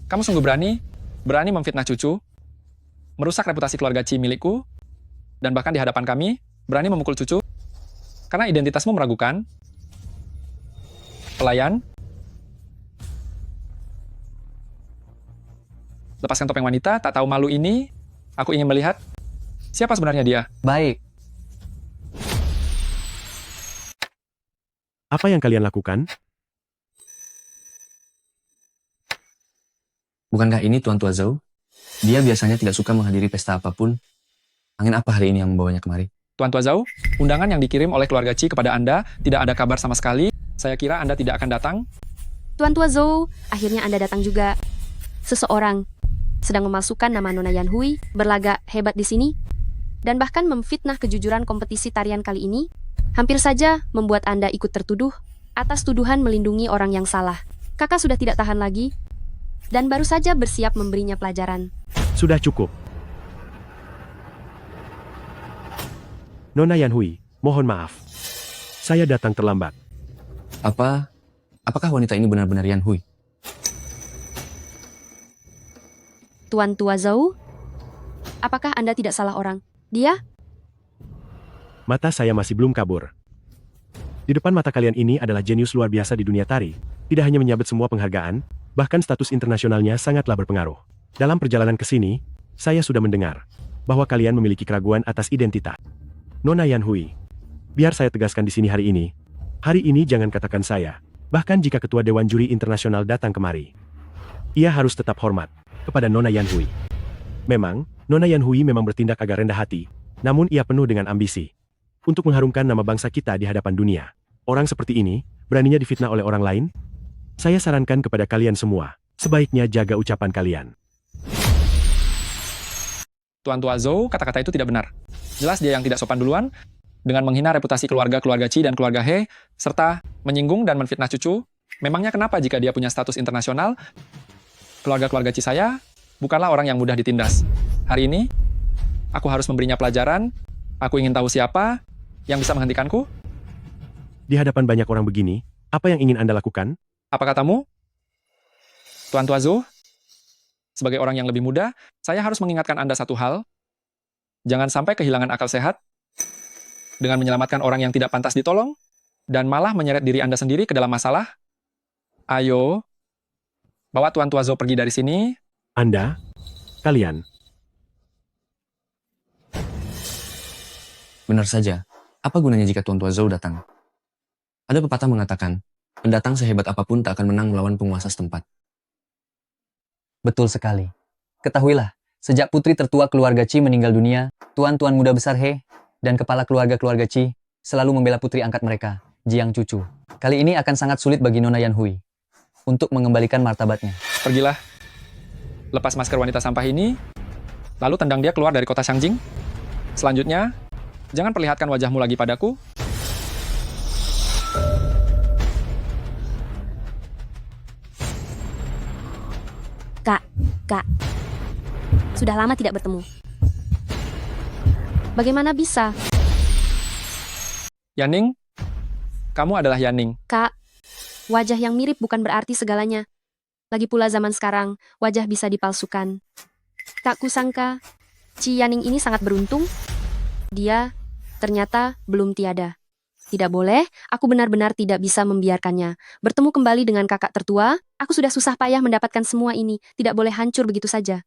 Kamu sungguh berani memfitnah cucu, merusak reputasi keluarga Chi milikku, dan bahkan di hadapan kami, berani memukul cucu. Karena identitasmu meragukan. Pelayan. Lepaskan topeng wanita, tak tahu malu ini. Aku ingin melihat siapa sebenarnya dia. Baik. Apa yang kalian lakukan? Bukankah ini Tuan Tua Zhou? Dia biasanya tidak suka menghadiri pesta apapun. Angin apa hari ini yang membawanya kemari? Tuan Tua Zhou, undangan yang dikirim oleh keluarga Qi kepada Anda tidak ada kabar sama sekali. Saya kira Anda tidak akan datang. Tuan Tua Zhou, akhirnya Anda datang juga. Seseorang sedang memalsukan nama Nona Yan Hui, berlagak hebat di sini, dan bahkan memfitnah kejujuran kompetisi tarian kali ini, hampir saja membuat Anda ikut tertuduh atas tuduhan melindungi orang yang salah. Kakak sudah tidak tahan lagi, dan baru saja bersiap memberinya pelajaran. Sudah cukup. Nona Yan Hui, mohon maaf. Saya datang terlambat. Apakah wanita ini benar-benar Yan Hui? Tuan Tua Zhou, apakah Anda tidak salah orang? Dia? Mata saya masih belum kabur. Di depan mata kalian ini adalah jenius luar biasa di dunia tari. Tidak hanya menyabet semua penghargaan, bahkan status internasionalnya sangatlah berpengaruh. Dalam perjalanan ke sini, saya sudah mendengar bahwa kalian memiliki keraguan atas identitas. Nona Yan Hui, biar saya tegaskan di sini hari ini. Hari ini jangan katakan saya, bahkan jika ketua Dewan Juri Internasional datang kemari. Ia harus tetap hormat kepada Nona Yan Hui. Memang, Nona Yan Hui memang bertindak agak rendah hati, namun ia penuh dengan ambisi untuk mengharumkan nama bangsa kita di hadapan dunia. Orang seperti ini, beraninya difitnah oleh orang lain? Saya sarankan kepada kalian semua, sebaiknya jaga ucapan kalian. Tuan Tua Zhou, kata-kata itu tidak benar. Jelas dia yang tidak sopan duluan, dengan menghina reputasi keluarga-keluarga Qi dan keluarga He, serta menyinggung dan menfitnah cucu. Memangnya kenapa jika dia punya status internasional? Keluarga-keluarga Qi saya bukanlah orang yang mudah ditindas. Hari ini, aku harus memberinya pelajaran. Aku ingin tahu siapa yang bisa menghentikanku. Di hadapan banyak orang begini, apa yang ingin Anda lakukan? Apa katamu? Tuan Tua Zhou, sebagai orang yang lebih muda, saya harus mengingatkan Anda satu hal. Jangan sampai kehilangan akal sehat dengan menyelamatkan orang yang tidak pantas ditolong dan malah menyeret diri Anda sendiri ke dalam masalah. Ayo, bawa Tuan Tua Zhou pergi dari sini. Anda? Kalian? Benar saja. Apa gunanya jika Tuan Tua Zhou datang? Ada pepatah mengatakan, pendatang sehebat apapun tak akan menang melawan penguasa setempat. Betul sekali. Ketahuilah, sejak putri tertua keluarga Qi meninggal dunia, tuan-tuan muda besar He dan kepala keluarga-keluarga Qi selalu membela putri angkat mereka, Jiang Cucu. Kali ini akan sangat sulit bagi Nona Yan Hui untuk mengembalikan martabatnya. Pergilah. Lepas masker wanita sampah ini, lalu tendang dia keluar dari kota Shangjing. Selanjutnya, jangan perlihatkan wajahmu lagi padaku. Kak, sudah lama tidak bertemu. Bagaimana bisa? Yaning, kamu adalah Yaning. Kak, wajah yang mirip bukan berarti segalanya. Lagi pula zaman sekarang, wajah bisa dipalsukan. Tak kusangka, Ci Yaning ini sangat beruntung. Dia ternyata belum tiada. Tidak boleh, aku benar-benar tidak bisa membiarkannya. Bertemu kembali dengan kakak tertua, aku sudah susah payah mendapatkan semua ini. Tidak boleh hancur begitu saja.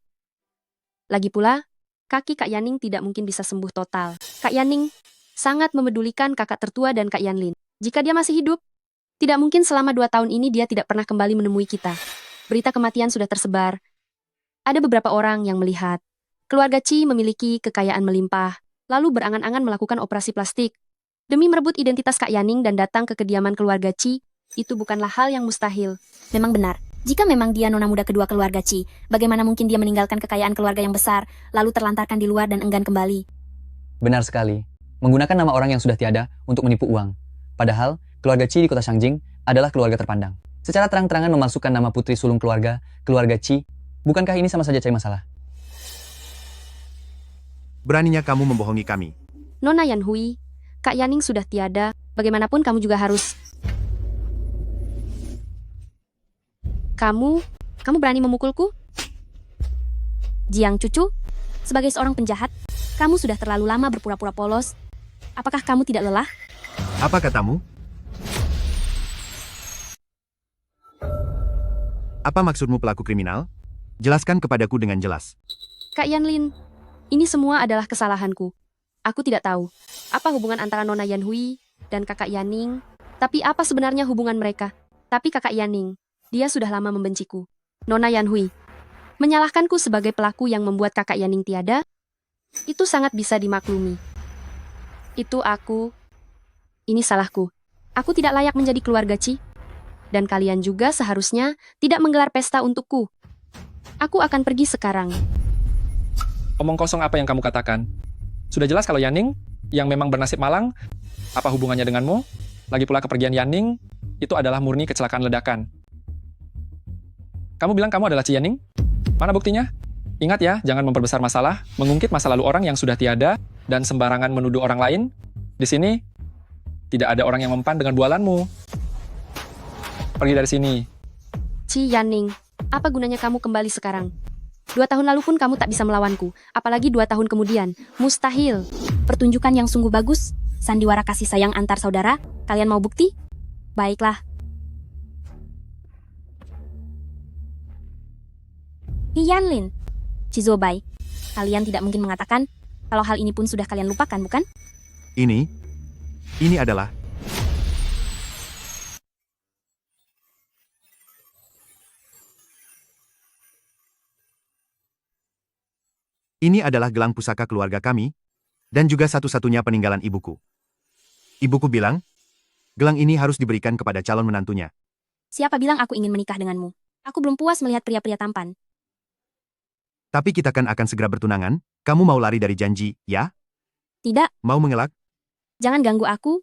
Lagi pula, kaki Kak Yaning tidak mungkin bisa sembuh total. Kak Yaning sangat memedulikan kakak tertua dan Kak Yanlin. Jika dia masih hidup, tidak mungkin selama 2 tahun ini dia tidak pernah kembali menemui kita. Berita kematian sudah tersebar. Ada beberapa orang yang melihat. Keluarga Qi memiliki kekayaan melimpah, lalu berangan-angan melakukan operasi plastik. Demi merebut identitas Kak Yaning dan datang ke kediaman keluarga Qi, itu bukanlah hal yang mustahil. Memang benar. Jika memang dia nona muda kedua keluarga Qi, bagaimana mungkin dia meninggalkan kekayaan keluarga yang besar, lalu terlantarkan di luar dan enggan kembali? Benar sekali. Menggunakan nama orang yang sudah tiada untuk menipu uang. Padahal, keluarga Qi di kota Shangjing adalah keluarga terpandang. Secara terang-terangan memalsukan nama putri sulung keluarga Qi. Bukankah ini sama saja cari masalah? Beraninya kamu membohongi kami. Nona Yan Hui, Kak Yaning sudah tiada, bagaimanapun kamu juga harus... Kamu berani memukulku? Jiang Cucu, sebagai seorang penjahat, kamu sudah terlalu lama berpura-pura polos. Apakah kamu tidak lelah? Apa katamu? Apa maksudmu pelaku kriminal? Jelaskan kepadaku dengan jelas. Kak Yanlin, ini semua adalah kesalahanku. Aku tidak tahu apa hubungan antara Nona Yanhui dan kakak Yaning, tapi apa sebenarnya hubungan mereka. Tapi kakak Yaning, dia sudah lama membenciku. Nona Yanhui, menyalahkanku sebagai pelaku yang membuat kakak Yaning tiada, itu sangat bisa dimaklumi. Itu aku. Ini salahku. Aku tidak layak menjadi keluarga Qi. Dan kalian juga seharusnya tidak menggelar pesta untukku. Aku akan pergi sekarang. Omong kosong apa yang kamu katakan? Sudah jelas kalau Yaning, yang memang bernasib malang, apa hubungannya denganmu? Lagi pula kepergian Yaning, itu adalah murni kecelakaan ledakan. Kamu bilang kamu adalah Qi Yaning? Mana buktinya? Ingat ya, jangan memperbesar masalah, mengungkit masa lalu orang yang sudah tiada, dan sembarangan menuduh orang lain. Di sini, tidak ada orang yang mempan dengan bualanmu. Pergi dari sini. Qi Yaning, apa gunanya kamu kembali sekarang? 2 tahun lalu pun kamu tak bisa melawanku, apalagi 2 tahun kemudian. Mustahil. Pertunjukan yang sungguh bagus, sandiwara kasih sayang antar saudara. Kalian mau bukti? Baiklah. Yanlin, Chizobai, kalian tidak mungkin mengatakan kalau hal ini pun sudah kalian lupakan, bukan? Ini adalah gelang pusaka keluarga kami, dan juga satu-satunya peninggalan ibuku. Ibuku bilang, gelang ini harus diberikan kepada calon menantunya. Siapa bilang aku ingin menikah denganmu? Aku belum puas melihat pria-pria tampan. Tapi kita kan akan segera bertunangan, kamu mau lari dari janji, ya? Tidak, Mau mengelak? jangan ganggu aku.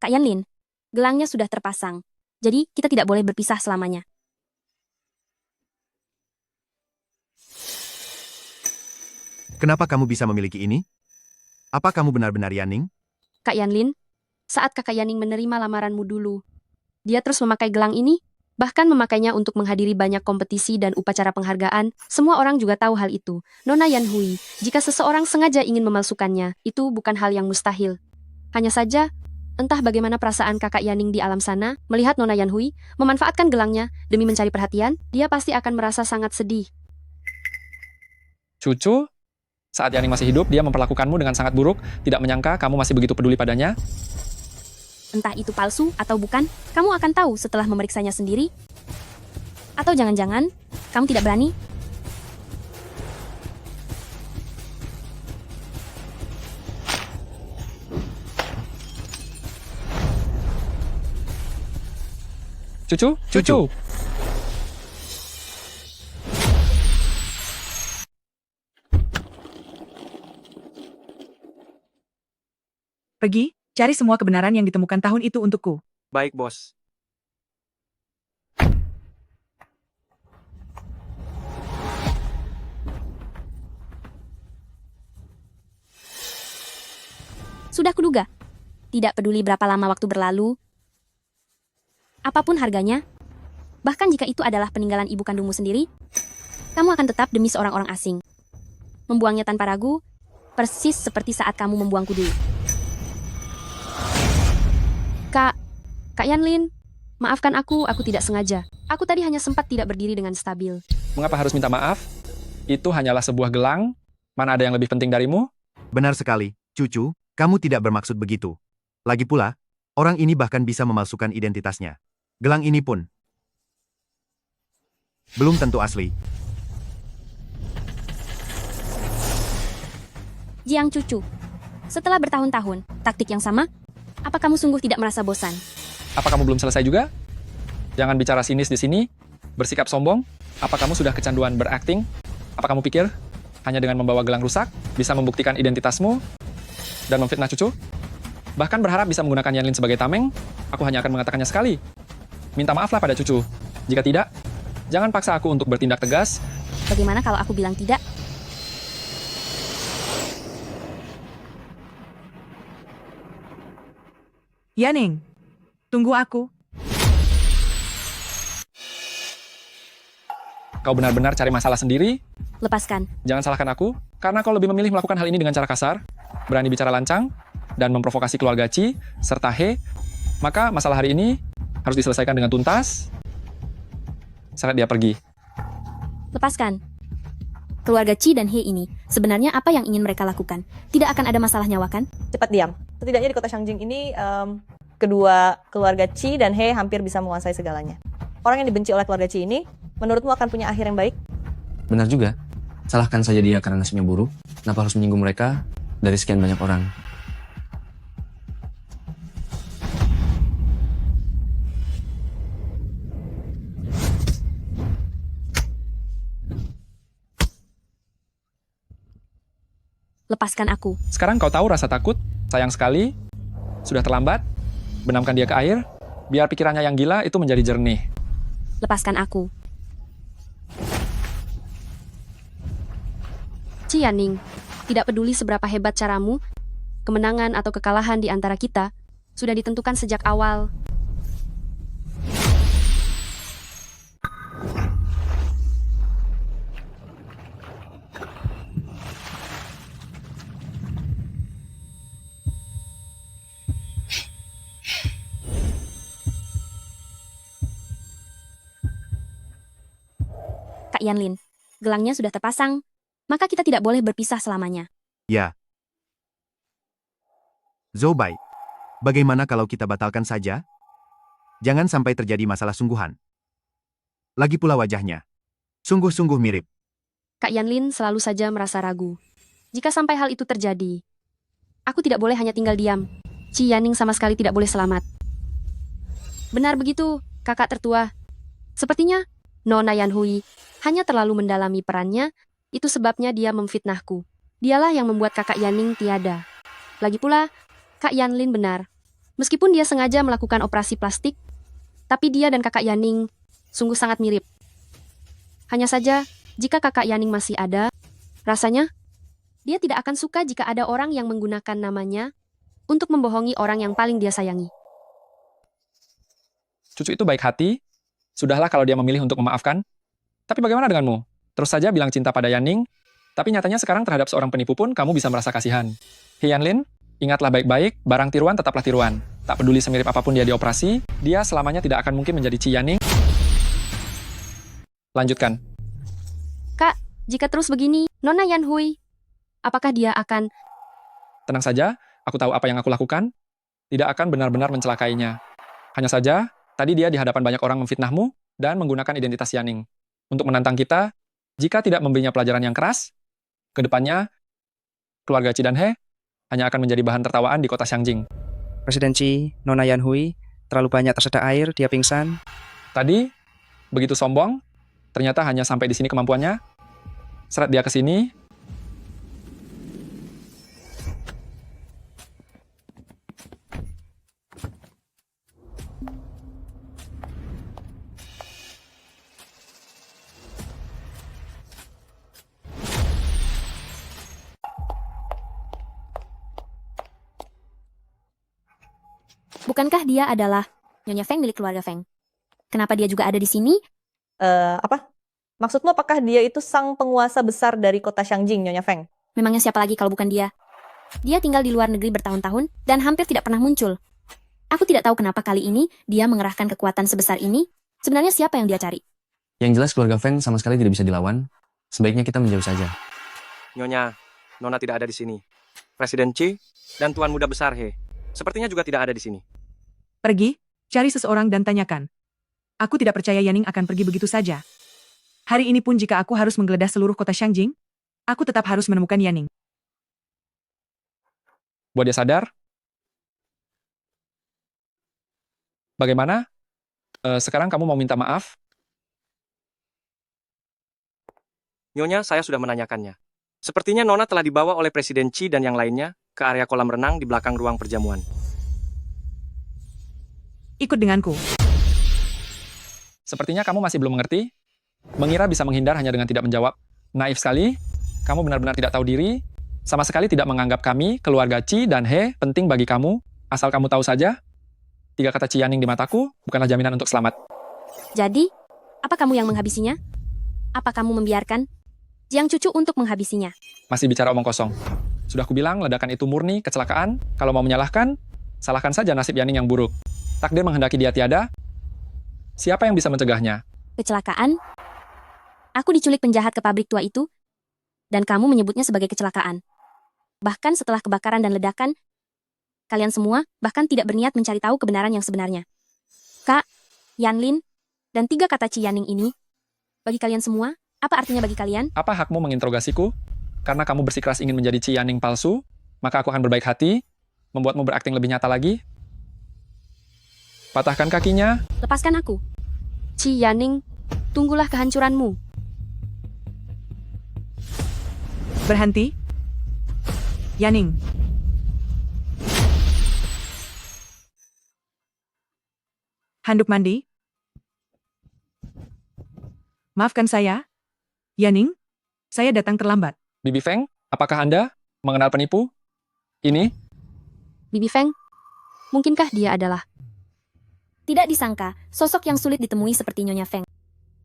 Kak Yanlin, gelangnya sudah terpasang. Jadi, kita tidak boleh berpisah selamanya. Kenapa kamu bisa memiliki ini? Apa kamu benar-benar Yaning? Kak Yanlin, saat kakak Yaning menerima lamaranmu dulu, dia terus memakai gelang ini, bahkan memakainya untuk menghadiri banyak kompetisi dan upacara penghargaan. Semua orang juga tahu hal itu. Nona Yanhui, jika seseorang sengaja ingin memalsukannya, itu bukan hal yang mustahil. Hanya saja, entah bagaimana perasaan kakak Yaning di alam sana, melihat Nona Yanhui memanfaatkan gelangnya demi mencari perhatian, dia pasti akan merasa sangat sedih. Cucu, saat Yaning masih hidup, dia memperlakukanmu dengan sangat buruk, tidak menyangka kamu masih begitu peduli padanya. Entah itu palsu atau bukan, kamu akan tahu setelah memeriksanya sendiri. Atau jangan-jangan, kamu tidak berani? Cucu. Pergi, cari semua kebenaran yang ditemukan tahun itu untukku. Baik, bos. Sudah kuduga. Tidak peduli berapa lama waktu berlalu, apapun harganya, bahkan jika itu adalah peninggalan ibu kandungmu sendiri, kamu akan tetap demi seorang orang asing. Membuangnya tanpa ragu, persis seperti saat kamu membuangku dulu. Kak Yanlin, maafkan aku tidak sengaja. Aku tadi hanya sempat tidak berdiri dengan stabil. Mengapa harus minta maaf? Itu hanyalah sebuah gelang. Mana ada yang lebih penting darimu? Benar sekali, cucu, kamu tidak bermaksud begitu. Lagi pula, orang ini bahkan bisa memalsukan identitasnya. Gelang ini pun belum tentu asli. Jiang Cucu, setelah bertahun-tahun, taktik yang sama, apa kamu sungguh tidak merasa bosan? Apa kamu belum selesai juga? Jangan bicara sinis di sini. Bersikap sombong. Apa kamu sudah kecanduan berakting? Apa kamu pikir hanya dengan membawa gelang rusak bisa membuktikan identitasmu dan memfitnah cucu? Bahkan berharap bisa menggunakan Yanlin sebagai tameng? Aku hanya akan mengatakannya sekali. Minta maaflah pada cucu. Jika tidak, jangan paksa aku untuk bertindak tegas. Bagaimana kalau aku bilang tidak? Yaning, tunggu aku. Kau benar-benar cari masalah sendiri? Lepaskan. Jangan salahkan aku, karena kau lebih memilih melakukan hal ini dengan cara kasar, berani bicara lancang, dan memprovokasi keluarga Qi serta He, maka masalah hari ini harus diselesaikan dengan tuntas. Seret dia pergi. Lepaskan. Keluarga Qi dan He ini, sebenarnya apa yang ingin mereka lakukan? Tidak akan ada masalah nyawa kan? Cepat diam. Setidaknya di kota Shangjing ini, kedua keluarga Qi dan He hampir bisa menguasai segalanya. Orang yang dibenci oleh keluarga Qi ini, menurutmu akan punya akhir yang baik? Benar juga. Salahkan saja dia karena nasibnya buruk. Kenapa harus menyinggung mereka dari sekian banyak orang? Lepaskan aku. Sekarang kau tahu rasa takut? Sayang sekali. Sudah terlambat. Benamkan dia ke air. Biar pikirannya yang gila itu menjadi jernih. Lepaskan aku. Qi Yanning, tidak peduli seberapa hebat caramu, kemenangan atau kekalahan di antara kita sudah ditentukan sejak awal. Kak Yanlin, gelangnya sudah terpasang, maka kita tidak boleh berpisah selamanya. Ya. Zoubai, bagaimana kalau kita batalkan saja? Jangan sampai terjadi masalah sungguhan. Lagi pula wajahnya. Sungguh-sungguh mirip. Kak Yanlin selalu saja merasa ragu. Jika sampai hal itu terjadi, aku tidak boleh hanya tinggal diam. Qi Yanning sama sekali tidak boleh selamat. Benar begitu, kakak tertua. Sepertinya Nona Yanhui hanya terlalu mendalami perannya, itu sebabnya dia memfitnahku. Dialah yang membuat kakak Yanning tiada. Lagi pula, Kak Yanlin benar. Meskipun dia sengaja melakukan operasi plastik, tapi dia dan kakak Yanning sungguh sangat mirip. Hanya saja, jika kakak Yanning masih ada, rasanya dia tidak akan suka jika ada orang yang menggunakan namanya untuk membohongi orang yang paling dia sayangi. Cucu itu baik hati. Sudahlah kalau dia memilih untuk memaafkan. Tapi bagaimana denganmu? Terus saja bilang cinta pada Yanning, tapi nyatanya sekarang terhadap seorang penipu pun kamu bisa merasa kasihan. He Yanlin, ingatlah baik-baik, barang tiruan tetaplah tiruan. Tak peduli semirip apapun dia dioperasi, dia selamanya tidak akan mungkin menjadi Qi Yanning. Lanjutkan. Kak, jika terus begini, Nona Yanhui, apakah dia akan... Tenang saja, aku tahu apa yang aku lakukan. Tidak akan benar-benar mencelakainya. Hanya saja, tadi dia di hadapan banyak orang memfitnahmu dan menggunakan identitas Yanning. Untuk menantang kita, jika tidak memberinya pelajaran yang keras, ke depannya, keluarga Qi dan He hanya akan menjadi bahan tertawaan di kota Shangjing. Presiden Qi, Nona Yanhui, terlalu banyak tersedak air, dia pingsan. Tadi, begitu sombong, ternyata hanya sampai di sini kemampuannya. Seret dia ke sini. Bukankah dia adalah Nyonya Feng milik keluarga Feng? Kenapa dia juga ada di sini? Apa? Maksudmu apakah dia itu sang penguasa besar dari kota Shangjing, Nyonya Feng? Memangnya siapa lagi kalau bukan dia? Dia tinggal di luar negeri bertahun-tahun dan hampir tidak pernah muncul. Aku tidak tahu kenapa kali ini dia mengerahkan kekuatan sebesar ini. Sebenarnya siapa yang dia cari? Yang jelas keluarga Feng sama sekali tidak bisa dilawan. Sebaiknya kita menjauh saja. Nyonya, Nona tidak ada di sini. Presiden Qi dan Tuan Muda Besar He sepertinya juga tidak ada di sini. Pergi, cari seseorang dan tanyakan. Aku tidak percaya Yanning akan pergi begitu saja. Hari ini pun jika aku harus menggeledah seluruh kota Shangjing, aku tetap harus menemukan Yanning. Buat dia sadar. Bagaimana? Sekarang kamu mau minta maaf? Nyonya, saya sudah menanyakannya. Sepertinya Nona telah dibawa oleh Presiden Qi dan yang lainnya ke area kolam renang di belakang ruang perjamuan. Ikut denganku. Sepertinya kamu masih belum mengerti. Mengira bisa menghindar hanya dengan tidak menjawab. Naif sekali. Kamu benar-benar tidak tahu diri. Sama sekali tidak menganggap kami, keluarga Qi dan He, penting bagi kamu. Asal kamu tahu saja, 3 kata Qi Yanning di mataku bukanlah jaminan untuk selamat. Jadi, apa kamu yang menghabisinya? Apa kamu membiarkan Jiang Cucu untuk menghabisinya? Masih bicara omong kosong. Sudah kubilang ledakan itu murni kecelakaan. Kalau mau menyalahkan, salahkan saja nasib Yaning yang buruk. Takdir menghendaki dia tiada. Siapa yang bisa mencegahnya? Kecelakaan? Aku diculik penjahat ke pabrik tua itu, dan kamu menyebutnya sebagai kecelakaan. Bahkan setelah kebakaran dan ledakan, kalian semua bahkan tidak berniat mencari tahu kebenaran yang sebenarnya. Kak, Yanlin, dan 3 kata Ci Yaning ini, bagi kalian semua, apa artinya bagi kalian? Apa hakmu menginterogasiku? Karena kamu bersikeras ingin menjadi Ci Yaning palsu, maka aku akan berbaik hati, membuatmu berakting lebih nyata lagi. Patahkan kakinya. Lepaskan aku. Ci Yaning, tunggulah kehancuranmu. Berhenti. Yaning. Handuk mandi. Maafkan saya. Yaning, saya datang terlambat. Bibi Feng, apakah Anda mengenal penipu? Ini? Bibi Feng, mungkinkah dia adalah? Tidak disangka, sosok yang sulit ditemui seperti Nyonya Feng.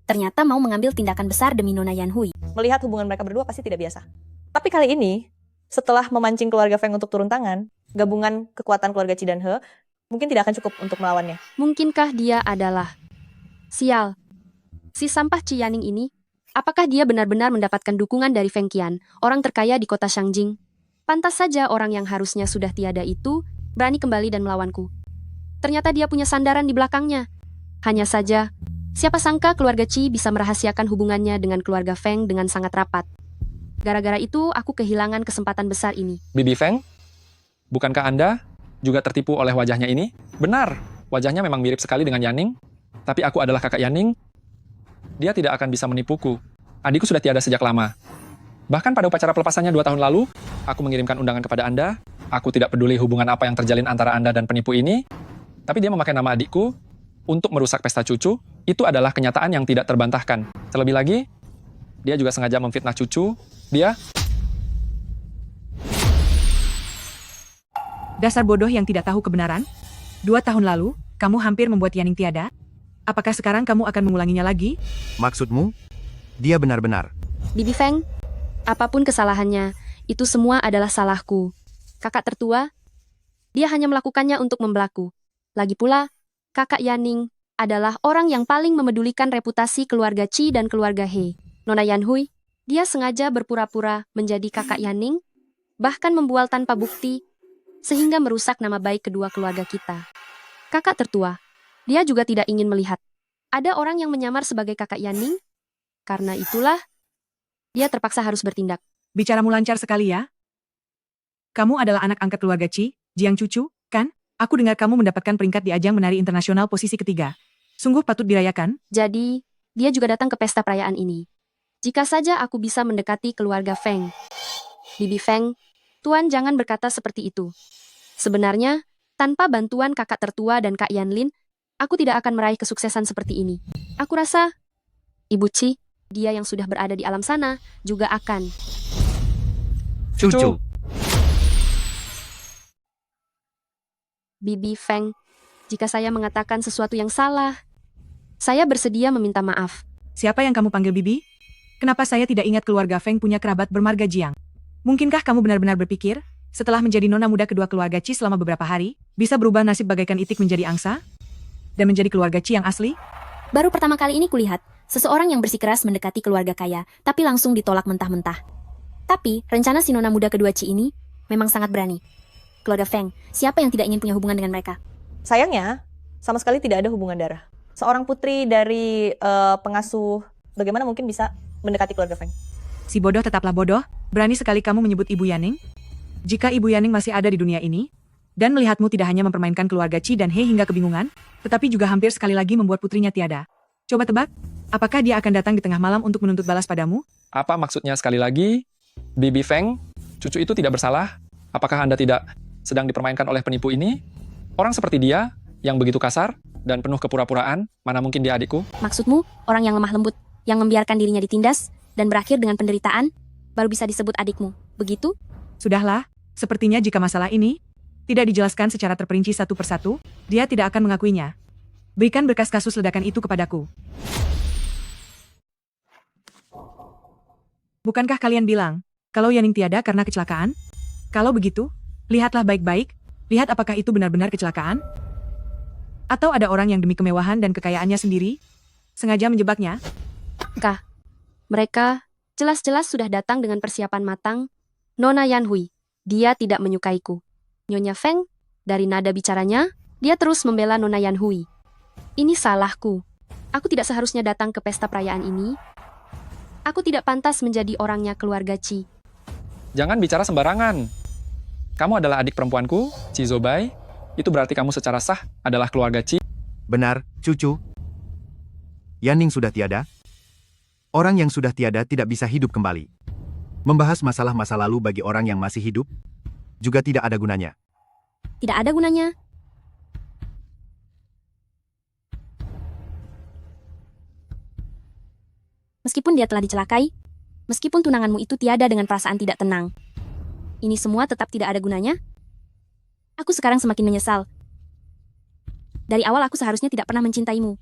Ternyata mau mengambil tindakan besar demi Nona Yan Hui. Melihat hubungan mereka berdua pasti tidak biasa. Tapi kali ini, setelah memancing keluarga Feng untuk turun tangan, gabungan kekuatan keluarga Qi dan He mungkin tidak akan cukup untuk melawannya. Mungkinkah dia adalah? Sial. Si sampah Ci Yaning ini, apakah dia benar-benar mendapatkan dukungan dari Feng Qian, orang terkaya di kota Shangjing? Pantas saja orang yang harusnya sudah tiada itu berani kembali dan melawanku. Ternyata dia punya sandaran di belakangnya. Hanya saja, siapa sangka keluarga Qi bisa merahasiakan hubungannya dengan keluarga Feng dengan sangat rapat. Gara-gara itu, aku kehilangan kesempatan besar ini. Bibi Feng, bukankah Anda juga tertipu oleh wajahnya ini? Benar, wajahnya memang mirip sekali dengan Yaning, tapi aku adalah kakak Yaning. Dia tidak akan bisa menipuku. Adikku sudah tiada sejak lama. Bahkan pada upacara pelepasannya 2 tahun lalu, aku mengirimkan undangan kepada Anda. Aku tidak peduli hubungan apa yang terjalin antara Anda dan penipu ini, tapi dia memakai nama adikku untuk merusak pesta cucu. Itu adalah kenyataan yang tidak terbantahkan. Terlebih lagi, dia juga sengaja memfitnah cucu. Dia... Dasar bodoh yang tidak tahu kebenaran. 2 tahun lalu, kamu hampir membuat Yaning tiada. Apakah sekarang kamu akan mengulanginya lagi? Maksudmu? Dia benar-benar. Bibi Feng, apapun kesalahannya, itu semua adalah salahku. Kakak tertua, dia hanya melakukannya untuk membelaku. Lagi pula, kakak Yaning adalah orang yang paling memedulikan reputasi keluarga Qi dan keluarga He. Nona Yan Hui, dia sengaja berpura-pura menjadi kakak Yaning, bahkan membual tanpa bukti, sehingga merusak nama baik kedua keluarga kita. Kakak tertua, dia juga tidak ingin melihat ada orang yang menyamar sebagai kakak Yaning. Karena itulah, dia terpaksa harus bertindak. Bicaramu lancar sekali ya. Kamu adalah anak angkat keluarga Qi, Jiang Cucu, kan? Aku dengar kamu mendapatkan peringkat di ajang menari internasional posisi ketiga. Sungguh patut dirayakan. Jadi, dia juga datang ke pesta perayaan ini. Jika saja aku bisa mendekati keluarga Feng. Bibi Feng, Tuan jangan berkata seperti itu. Sebenarnya, tanpa bantuan kakak tertua dan Kak Yanlin, aku tidak akan meraih kesuksesan seperti ini. Aku rasa, Ibu Qi, dia yang sudah berada di alam sana, juga akan. Cucu. Bibi Feng, jika saya mengatakan sesuatu yang salah, saya bersedia meminta maaf. Siapa yang kamu panggil Bibi? Kenapa saya tidak ingat keluarga Feng punya kerabat bermarga Jiang? Mungkinkah kamu benar-benar berpikir, setelah menjadi nona muda kedua keluarga Qi selama beberapa hari, bisa berubah nasib bagaikan itik menjadi angsa? Dan menjadi keluarga Qi yang asli? Baru pertama kali ini kulihat, seseorang yang bersikeras mendekati keluarga kaya, tapi langsung ditolak mentah-mentah. Tapi, rencana si nona muda kedua Qi ini memang sangat berani. Keluarga Feng, siapa yang tidak ingin punya hubungan dengan mereka? Sayangnya, sama sekali tidak ada hubungan darah. Seorang putri dari pengasuh, bagaimana mungkin bisa mendekati keluarga Feng? Si bodoh tetaplah bodoh, berani sekali kamu menyebut Ibu Yaning? Jika Ibu Yaning masih ada di dunia ini, dan melihatmu tidak hanya mempermainkan keluarga Qi dan He hingga kebingungan, tetapi juga hampir sekali lagi membuat putrinya tiada. Coba tebak, apakah dia akan datang di tengah malam untuk menuntut balas padamu? Apa maksudnya sekali lagi? Bibi Feng, cucu itu tidak bersalah. Apakah Anda tidak sedang dipermainkan oleh penipu ini? Orang seperti dia, yang begitu kasar, dan penuh kepura-puraan, mana mungkin dia adikku? Maksudmu, orang yang lemah lembut, yang membiarkan dirinya ditindas, dan berakhir dengan penderitaan, baru bisa disebut adikmu, begitu? Sudahlah, sepertinya jika masalah ini tidak dijelaskan secara terperinci satu persatu, dia tidak akan mengakuinya. Berikan berkas kasus ledakan itu kepadaku. Bukankah kalian bilang, kalau Yaning tiada karena kecelakaan? Kalau begitu, lihatlah baik-baik, lihat apakah itu benar-benar kecelakaan? Atau ada orang yang demi kemewahan dan kekayaannya sendiri, sengaja menjebaknya? Kah, mereka jelas-jelas sudah datang dengan persiapan matang. Nona Yanhui, dia tidak menyukaiku. Nyonya Feng, dari nada bicaranya, dia terus membela Nona Yanhui. Ini salahku. Aku tidak seharusnya datang ke pesta perayaan ini. Aku tidak pantas menjadi orangnya keluarga Qi. Jangan bicara sembarangan. Kamu adalah adik perempuanku, Qi Zoubai. Itu berarti kamu secara sah adalah keluarga Qi. Benar, cucu. Yanning sudah tiada. Orang yang sudah tiada tidak bisa hidup kembali. Membahas masalah masa lalu bagi orang yang masih hidup juga tidak ada gunanya. Tidak ada gunanya. Meskipun dia telah dicelakai, meskipun tunanganmu itu tiada dengan perasaan tidak tenang, ini semua tetap tidak ada gunanya. Aku sekarang semakin menyesal. Dari awal aku seharusnya tidak pernah mencintaimu.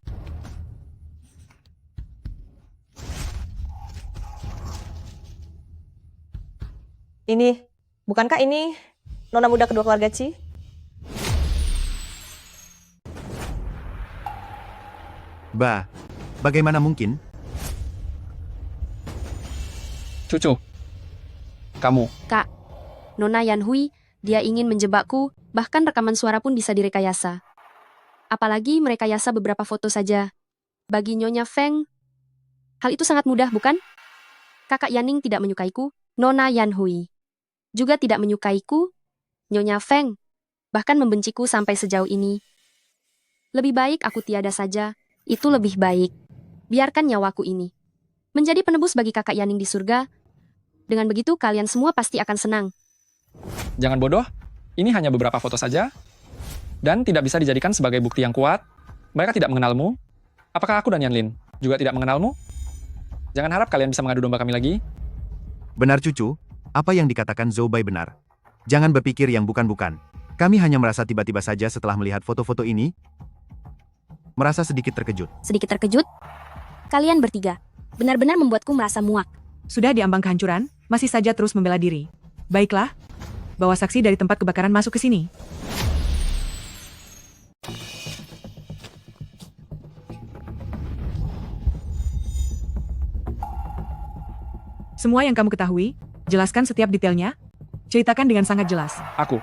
Bukankah ini nona muda kedua keluarga Qi? Bagaimana mungkin? Cucu, kamu. Kak, Nona Yanhui, dia ingin menjebakku, bahkan rekaman suara pun bisa direkayasa. Apalagi merekayasa beberapa foto saja. Bagi Nyonya Feng, hal itu sangat mudah, bukan? Kakak Yanning tidak menyukaiku, Nona Yanhui juga tidak menyukaiku, Nyonya Feng, bahkan membenciku sampai sejauh ini. Lebih baik aku tiada saja, itu lebih baik. Biarkan nyawaku ini menjadi penebus bagi kakak Yanning di surga. Dengan begitu kalian semua pasti akan senang. Jangan bodoh, ini hanya beberapa foto saja, dan tidak bisa dijadikan sebagai bukti yang kuat. Mereka tidak mengenalmu. Apakah aku dan Yanlin juga tidak mengenalmu? Jangan harap kalian bisa mengadu domba kami lagi. Benar cucu, apa yang dikatakan Zoubai benar. Jangan berpikir yang bukan-bukan. Kami hanya merasa tiba-tiba saja setelah melihat foto-foto ini, merasa sedikit terkejut. Sedikit terkejut? Kalian bertiga benar-benar membuatku merasa muak. Sudah diambang kehancuran, masih saja terus membela diri. Baiklah, bawa saksi dari tempat kebakaran masuk ke sini. Semua yang kamu ketahui, jelaskan setiap detailnya, ceritakan dengan sangat jelas. Aku.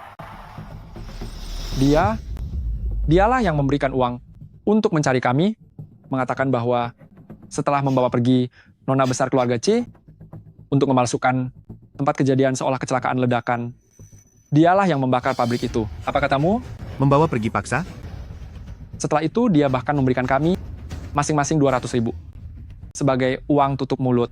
Dialah yang memberikan uang untuk mencari kami, mengatakan bahwa setelah membawa pergi nona besar keluarga Qi untuk memalsukan tempat kejadian seolah kecelakaan ledakan, dialah yang membakar pabrik itu. Apa katamu? Membawa pergi paksa? Setelah itu dia bahkan memberikan kami masing-masing 200.000 sebagai uang tutup mulut.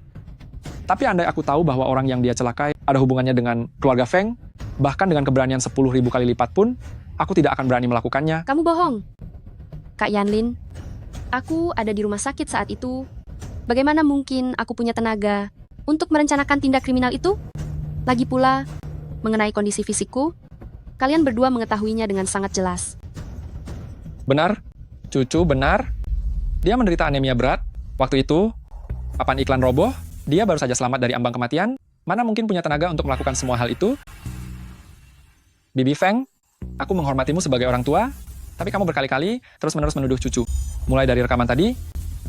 Tapi andai aku tahu bahwa orang yang dia celakai ada hubungannya dengan keluarga Feng, bahkan dengan keberanian 10.000 kali lipat pun, aku tidak akan berani melakukannya. Kamu bohong. Kak Yanlin, aku ada di rumah sakit saat itu. Bagaimana mungkin aku punya tenaga untuk merencanakan tindak kriminal itu? Lagi pula, mengenai kondisi fisikku, kalian berdua mengetahuinya dengan sangat jelas. Benar, cucu, benar. Dia menderita anemia berat. Waktu itu, papan iklan roboh, dia baru saja selamat dari ambang kematian. Mana mungkin punya tenaga untuk melakukan semua hal itu? Bibi Feng, aku menghormatimu sebagai orang tua, tapi kamu berkali-kali terus-menerus menuduh cucu. Mulai dari rekaman tadi,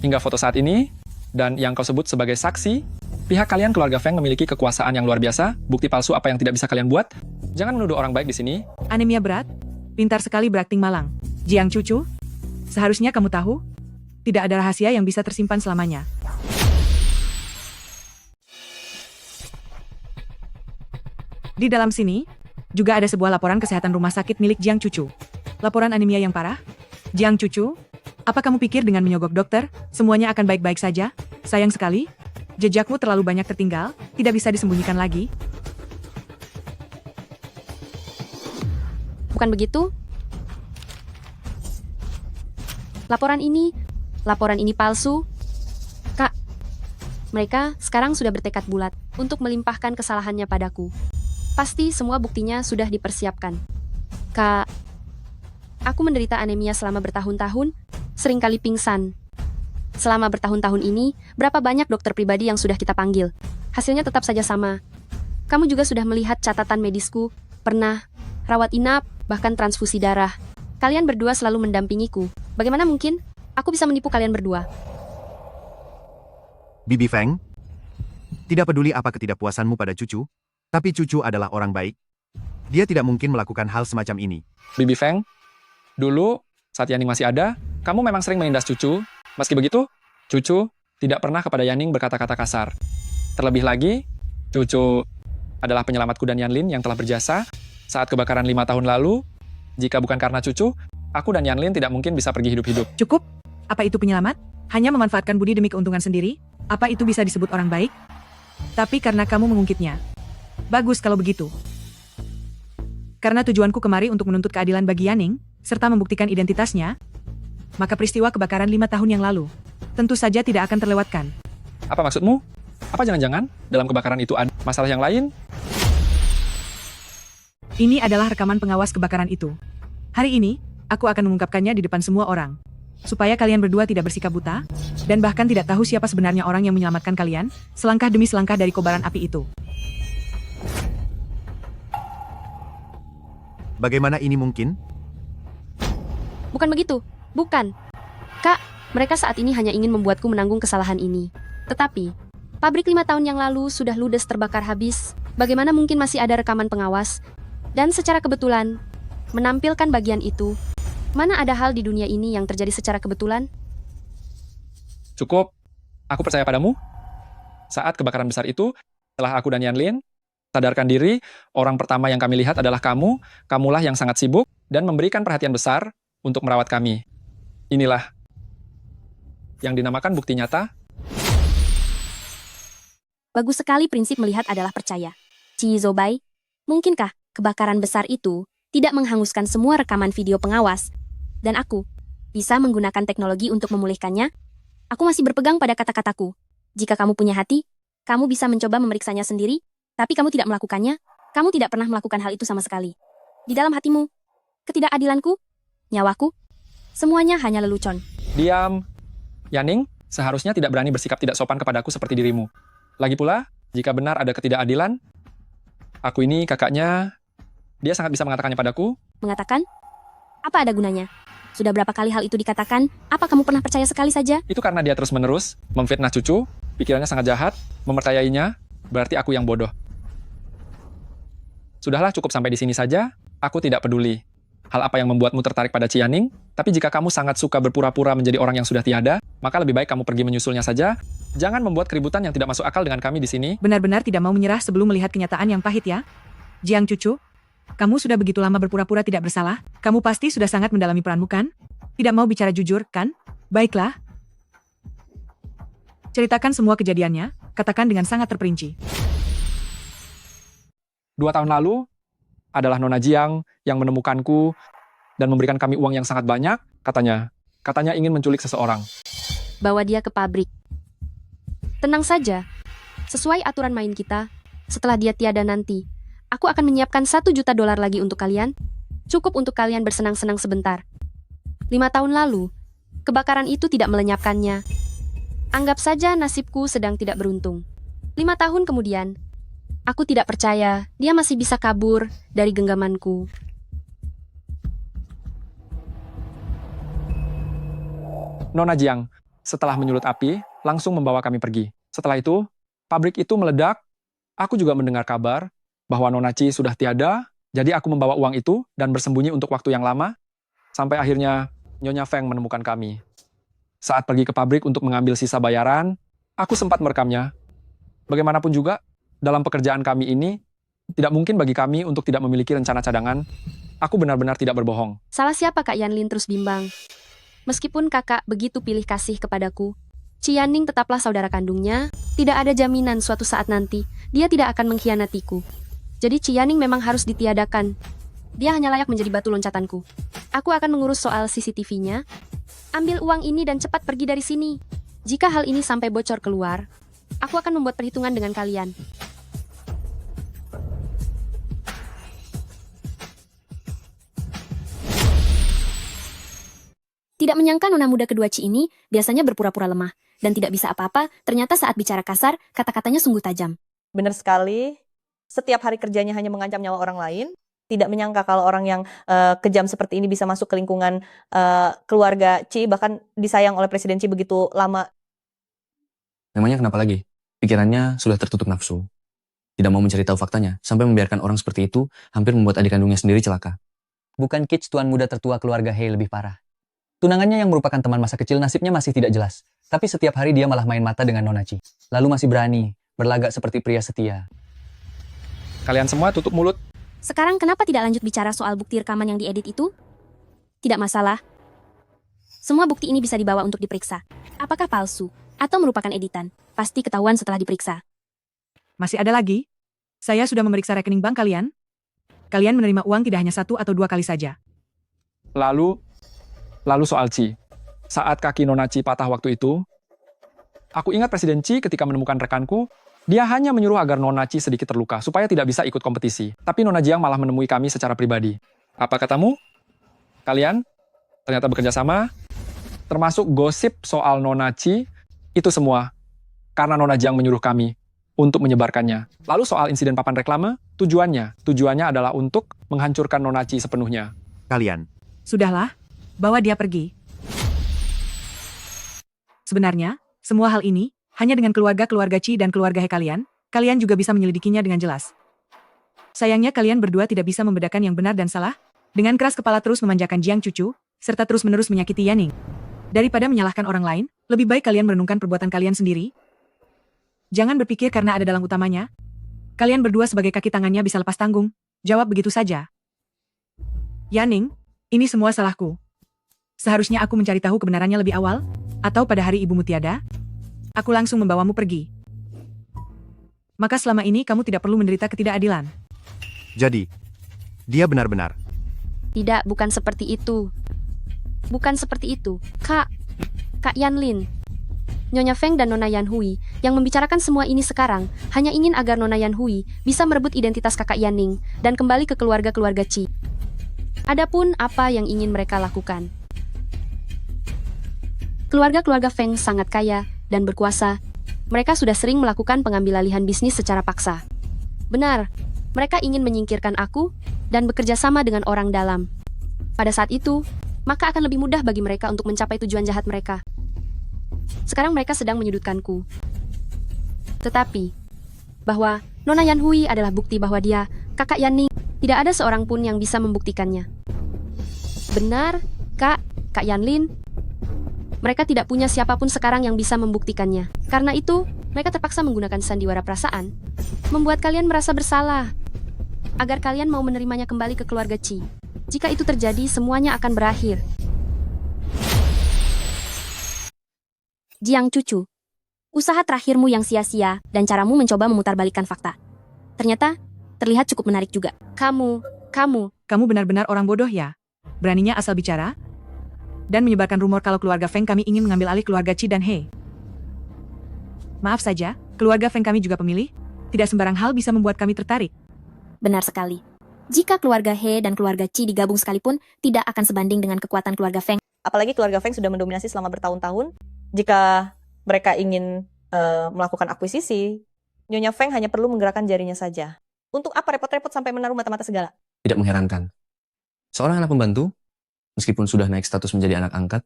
hingga foto saat ini, dan yang kau sebut sebagai saksi, pihak kalian keluarga Feng memiliki kekuasaan yang luar biasa, bukti palsu apa yang tidak bisa kalian buat. Jangan menuduh orang baik di sini. Anemia berat, pintar sekali berakting malang. Jiang cucu, seharusnya kamu tahu, tidak ada rahasia yang bisa tersimpan selamanya. Di dalam sini, juga ada sebuah laporan kesehatan rumah sakit milik Jiang Cucu. Laporan anemia yang parah. Jiang Cucu, apa kamu pikir dengan menyogok dokter, semuanya akan baik-baik saja? Sayang sekali, jejakmu terlalu banyak tertinggal, tidak bisa disembunyikan lagi. Bukan begitu? Laporan ini palsu. Kak, mereka sekarang sudah bertekad bulat untuk melimpahkan kesalahannya padaku. Pasti semua buktinya sudah dipersiapkan. Kak, aku menderita anemia selama bertahun-tahun, seringkali pingsan. Selama bertahun-tahun ini, berapa banyak dokter pribadi yang sudah kita panggil? Hasilnya tetap saja sama. Kamu juga sudah melihat catatan medisku, pernah rawat inap, bahkan transfusi darah. Kalian berdua selalu mendampingiku. Bagaimana mungkin aku bisa menipu kalian berdua? Bibi Feng, tidak peduli apa ketidakpuasanmu pada Cucu, tapi Cucu adalah orang baik. Dia tidak mungkin melakukan hal semacam ini. Bibi Feng, dulu saat Yaning masih ada, kamu memang sering menindas Cucu. Meski begitu, Cucu tidak pernah kepada Yaning berkata-kata kasar. Terlebih lagi, Cucu adalah penyelamatku dan Yanlin yang telah berjasa saat kebakaran 5 tahun lalu. Jika bukan karena Cucu, aku dan Yanlin tidak mungkin bisa pergi hidup-hidup. Cukup? Apa itu penyelamat? Hanya memanfaatkan budi demi keuntungan sendiri? Apa itu bisa disebut orang baik? Tapi karena kamu mengungkitnya. Bagus kalau begitu. Karena tujuanku kemari untuk menuntut keadilan bagi Yaning, serta membuktikan identitasnya, maka peristiwa kebakaran 5 tahun yang lalu tentu saja tidak akan terlewatkan. Apa maksudmu? Apa jangan-jangan dalam kebakaran itu ada masalah yang lain? Ini adalah rekaman pengawas kebakaran itu. Hari ini, aku akan mengungkapkannya di depan semua orang. Supaya kalian berdua tidak bersikap buta, dan bahkan tidak tahu siapa sebenarnya orang yang menyelamatkan kalian, selangkah demi selangkah dari kobaran api itu. Bagaimana ini mungkin? Bukan begitu. Bukan. Kak, mereka saat ini hanya ingin membuatku menanggung kesalahan ini. Tetapi, pabrik 5 tahun yang lalu sudah ludes terbakar habis. Bagaimana mungkin masih ada rekaman pengawas? Dan secara kebetulan, menampilkan bagian itu. Mana ada hal di dunia ini yang terjadi secara kebetulan? Cukup. Aku percaya padamu. Saat kebakaran besar itu, setelah aku dan Yanlin sadarkan diri, orang pertama yang kami lihat adalah kamu. Kamulah yang sangat sibuk dan memberikan perhatian besar untuk merawat kami. Inilah yang dinamakan bukti nyata. Bagus sekali prinsip melihat adalah percaya. Ci Zobai, mungkinkah kebakaran besar itu tidak menghanguskan semua rekaman video pengawas, dan aku bisa menggunakan teknologi untuk memulihkannya? Aku masih berpegang pada kata-kataku. Jika kamu punya hati, kamu bisa mencoba memeriksanya sendiri, tapi kamu tidak melakukannya. Kamu tidak pernah melakukan hal itu sama sekali. Di dalam hatimu, ketidakadilanku, nyawaku, semuanya hanya lelucon. Diam. Yaning, seharusnya tidak berani bersikap tidak sopan kepadaku seperti dirimu. Lagi pula, jika benar ada ketidakadilan, aku ini kakaknya, dia sangat bisa mengatakannya padaku. Mengatakan? Apa ada gunanya? Sudah berapa kali hal itu dikatakan? Apa kamu pernah percaya sekali saja? Itu karena dia terus-menerus memfitnah Cucu, pikirannya sangat jahat, mempercayainya, berarti aku yang bodoh. Sudahlah, cukup sampai di sini saja. Aku tidak peduli hal apa yang membuatmu tertarik pada Cianing, tapi jika kamu sangat suka berpura-pura menjadi orang yang sudah tiada, maka lebih baik kamu pergi menyusulnya saja. Jangan membuat keributan yang tidak masuk akal dengan kami di sini. Benar-benar tidak mau menyerah sebelum melihat kenyataan yang pahit ya? Jiang Cucu, kamu sudah begitu lama berpura-pura tidak bersalah? Kamu pasti sudah sangat mendalami peranmu kan? Tidak mau bicara jujur, kan? Baiklah. Ceritakan semua kejadiannya, katakan dengan sangat terperinci. 2 tahun lalu, adalah Nona Jiang yang menemukanku dan memberikan kami uang yang sangat banyak, katanya. Katanya ingin menculik seseorang. Bawa dia ke pabrik. Tenang saja. Sesuai aturan main kita, setelah dia tiada nanti, aku akan menyiapkan $1 juta lagi untuk kalian. Cukup untuk kalian bersenang-senang sebentar. 5 tahun lalu, kebakaran itu tidak melenyapkannya. Anggap saja nasibku sedang tidak beruntung. 5 tahun kemudian, aku tidak percaya dia masih bisa kabur dari genggamanku. Nona Jiang, setelah menyulut api, langsung membawa kami pergi. Setelah itu, pabrik itu meledak. Aku juga mendengar kabar bahwa Nona Ci sudah tiada, jadi aku membawa uang itu dan bersembunyi untuk waktu yang lama, sampai akhirnya Nyonya Feng menemukan kami. Saat pergi ke pabrik untuk mengambil sisa bayaran, aku sempat merekamnya. Bagaimanapun juga, dalam pekerjaan kami ini, tidak mungkin bagi kami untuk tidak memiliki rencana cadangan. Aku benar-benar tidak berbohong. Salah siapa Kak Yanlin terus bimbang? Meskipun kakak begitu pilih kasih kepadaku, Cianing tetaplah saudara kandungnya, tidak ada jaminan suatu saat nanti, dia tidak akan mengkhianatiku. Jadi Cianing memang harus ditiadakan. Dia hanya layak menjadi batu loncatanku. Aku akan mengurus soal CCTV-nya. Ambil uang ini dan cepat pergi dari sini. Jika hal ini sampai bocor keluar, aku akan membuat perhitungan dengan kalian. Tidak menyangka nona muda kedua Ci ini biasanya berpura-pura lemah dan tidak bisa apa-apa, ternyata saat bicara kasar, kata-katanya sungguh tajam. Benar sekali. setiap hari kerjanya hanya mengancam nyawa orang lain, tidak menyangka kalau orang yang kejam seperti ini bisa masuk ke lingkungan keluarga Chi, bahkan disayang oleh Presiden Chi begitu lama. Memangnya kenapa lagi? Pikirannya sudah tertutup nafsu. Tidak mau mencari tahu faktanya, sampai membiarkan orang seperti itu hampir membuat adik kandungnya sendiri celaka. Bukan Kitch tuan muda tertua keluarga He lebih parah. Tunangannya yang merupakan teman masa kecil nasibnya masih tidak jelas. Tapi setiap hari dia malah main mata dengan Nona Chi. Lalu masih berani berlagak seperti pria setia. Kalian semua tutup mulut. Sekarang kenapa tidak lanjut bicara soal bukti rekaman yang diedit itu? Tidak masalah. Semua bukti ini bisa dibawa untuk diperiksa. Apakah palsu atau merupakan editan? Pasti ketahuan setelah diperiksa. Masih ada lagi? Saya sudah memeriksa rekening bank kalian. Kalian menerima uang tidak hanya 1 atau 2 kali saja. Lalu soal Chi. Saat kaki Nona Chi patah waktu itu, aku ingat Presiden Chi ketika menemukan rekanku, dia hanya menyuruh agar Nona Chi sedikit terluka supaya tidak bisa ikut kompetisi. Tapi Nona Jiang malah menemui kami secara pribadi. Apa katamu? Kalian ternyata bekerja sama, termasuk gosip soal Nona Chi, itu semua karena Nona Jiang menyuruh kami untuk menyebarkannya. Lalu soal insiden papan reklame, tujuannya adalah untuk menghancurkan Nona Chi sepenuhnya. Kalian. Sudahlah, bawa dia pergi. Sebenarnya, semua hal ini, hanya dengan keluarga Chi dan keluarga He kalian juga bisa menyelidikinya dengan jelas. Sayangnya kalian berdua tidak bisa membedakan yang benar dan salah, dengan keras kepala terus memanjakan Jiang Cucu, serta terus-menerus menyakiti Yaning. Daripada menyalahkan orang lain, lebih baik kalian merenungkan perbuatan kalian sendiri. Jangan berpikir karena ada dalang utamanya. Kalian berdua sebagai kaki tangannya bisa lepas tanggung. Jawab begitu saja. Yaning, ini semua salahku. Seharusnya aku mencari tahu kebenarannya lebih awal, atau pada hari ibumu tiada, aku langsung membawamu pergi. Maka selama ini kamu tidak perlu menderita ketidakadilan. Jadi, dia benar-benar. Tidak, bukan seperti itu. Bukan seperti itu. Kak Yanlin. Nyonya Feng dan Nona Yanhui yang membicarakan semua ini sekarang hanya ingin agar Nona Yanhui bisa merebut identitas kakak Yaning dan kembali ke keluarga Chi. Adapun apa yang ingin mereka lakukan. Keluarga Feng sangat kaya dan berkuasa. Mereka sudah sering melakukan pengambilalihan bisnis secara paksa. Benar, mereka ingin menyingkirkan aku dan bekerja sama dengan orang dalam. Pada saat itu, maka akan lebih mudah bagi mereka untuk mencapai tujuan jahat mereka. Sekarang mereka sedang menyudutkanku. Tetapi, bahwa Nona Yanhui adalah bukti bahwa dia, kakak Yaning, tidak ada seorang pun yang bisa membuktikannya. Benar, Kak Yanlin. Mereka tidak punya siapapun sekarang yang bisa membuktikannya. Karena itu, mereka terpaksa menggunakan sandiwara perasaan, membuat kalian merasa bersalah, agar kalian mau menerimanya kembali ke keluarga Chi. Jika itu terjadi, semuanya akan berakhir. Jiang Cucu, usaha terakhirmu yang sia-sia dan caramu mencoba memutarbalikkan fakta. Ternyata, terlihat cukup menarik juga. Kamu benar-benar orang bodoh ya? Beraninya asal bicara? Dan menyebarkan rumor kalau keluarga Feng kami ingin mengambil alih keluarga Chi dan He. Maaf saja, keluarga Feng kami juga pemilih. Tidak sembarang hal bisa membuat kami tertarik. Benar sekali. Jika keluarga He dan keluarga Chi digabung sekalipun, tidak akan sebanding dengan kekuatan keluarga Feng. Apalagi keluarga Feng sudah mendominasi selama bertahun-tahun. Jika mereka ingin melakukan akuisisi, Nyonya Feng hanya perlu menggerakkan jarinya saja. Untuk apa repot-repot sampai menaruh mata-mata segala? Tidak mengherankan. Seorang anak pembantu, meskipun sudah naik status menjadi anak angkat,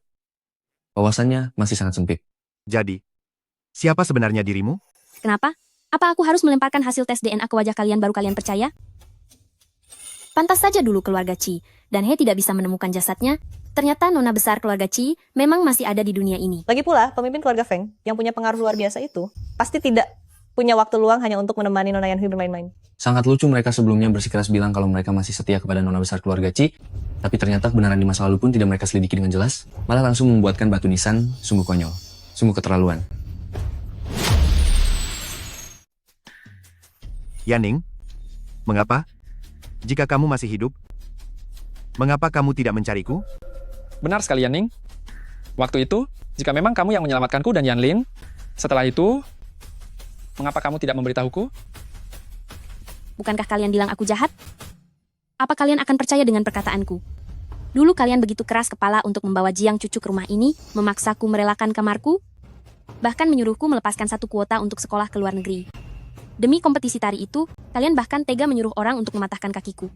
wawasannya masih sangat sempit. Jadi, siapa sebenarnya dirimu? Kenapa? Apa aku harus melemparkan hasil tes DNA ke wajah kalian baru kalian percaya? Pantas saja dulu keluarga Chi, dan He tidak bisa menemukan jasadnya. Ternyata nona besar keluarga Chi memang masih ada di dunia ini. Lagi pula, pemimpin keluarga Feng yang punya pengaruh luar biasa itu, pasti tidak punya waktu luang hanya untuk menemani Nona Yanhui bermain-main. Sangat lucu mereka sebelumnya bersikeras bilang kalau mereka masih setia kepada nona besar keluarga Chi, tapi ternyata kebenaran di masa lalu pun tidak mereka selidiki dengan jelas, malah langsung membuatkan batu nisan, sungguh konyol, sungguh keterlaluan. Yaning, mengapa? Jika kamu masih hidup, mengapa kamu tidak mencariku? Benar sekali, Yaning. Waktu itu, jika memang kamu yang menyelamatkanku dan Yanlin, setelah itu, mengapa kamu tidak memberitahuku? Bukankah kalian bilang aku jahat? Apa kalian akan percaya dengan perkataanku? Dulu kalian begitu keras kepala untuk membawa Jiang Cucu ke rumah ini, memaksaku merelakan kamarku, bahkan menyuruhku melepaskan 1 kuota untuk sekolah ke luar negeri. Demi kompetisi tari itu, kalian bahkan tega menyuruh orang untuk mematahkan kakiku.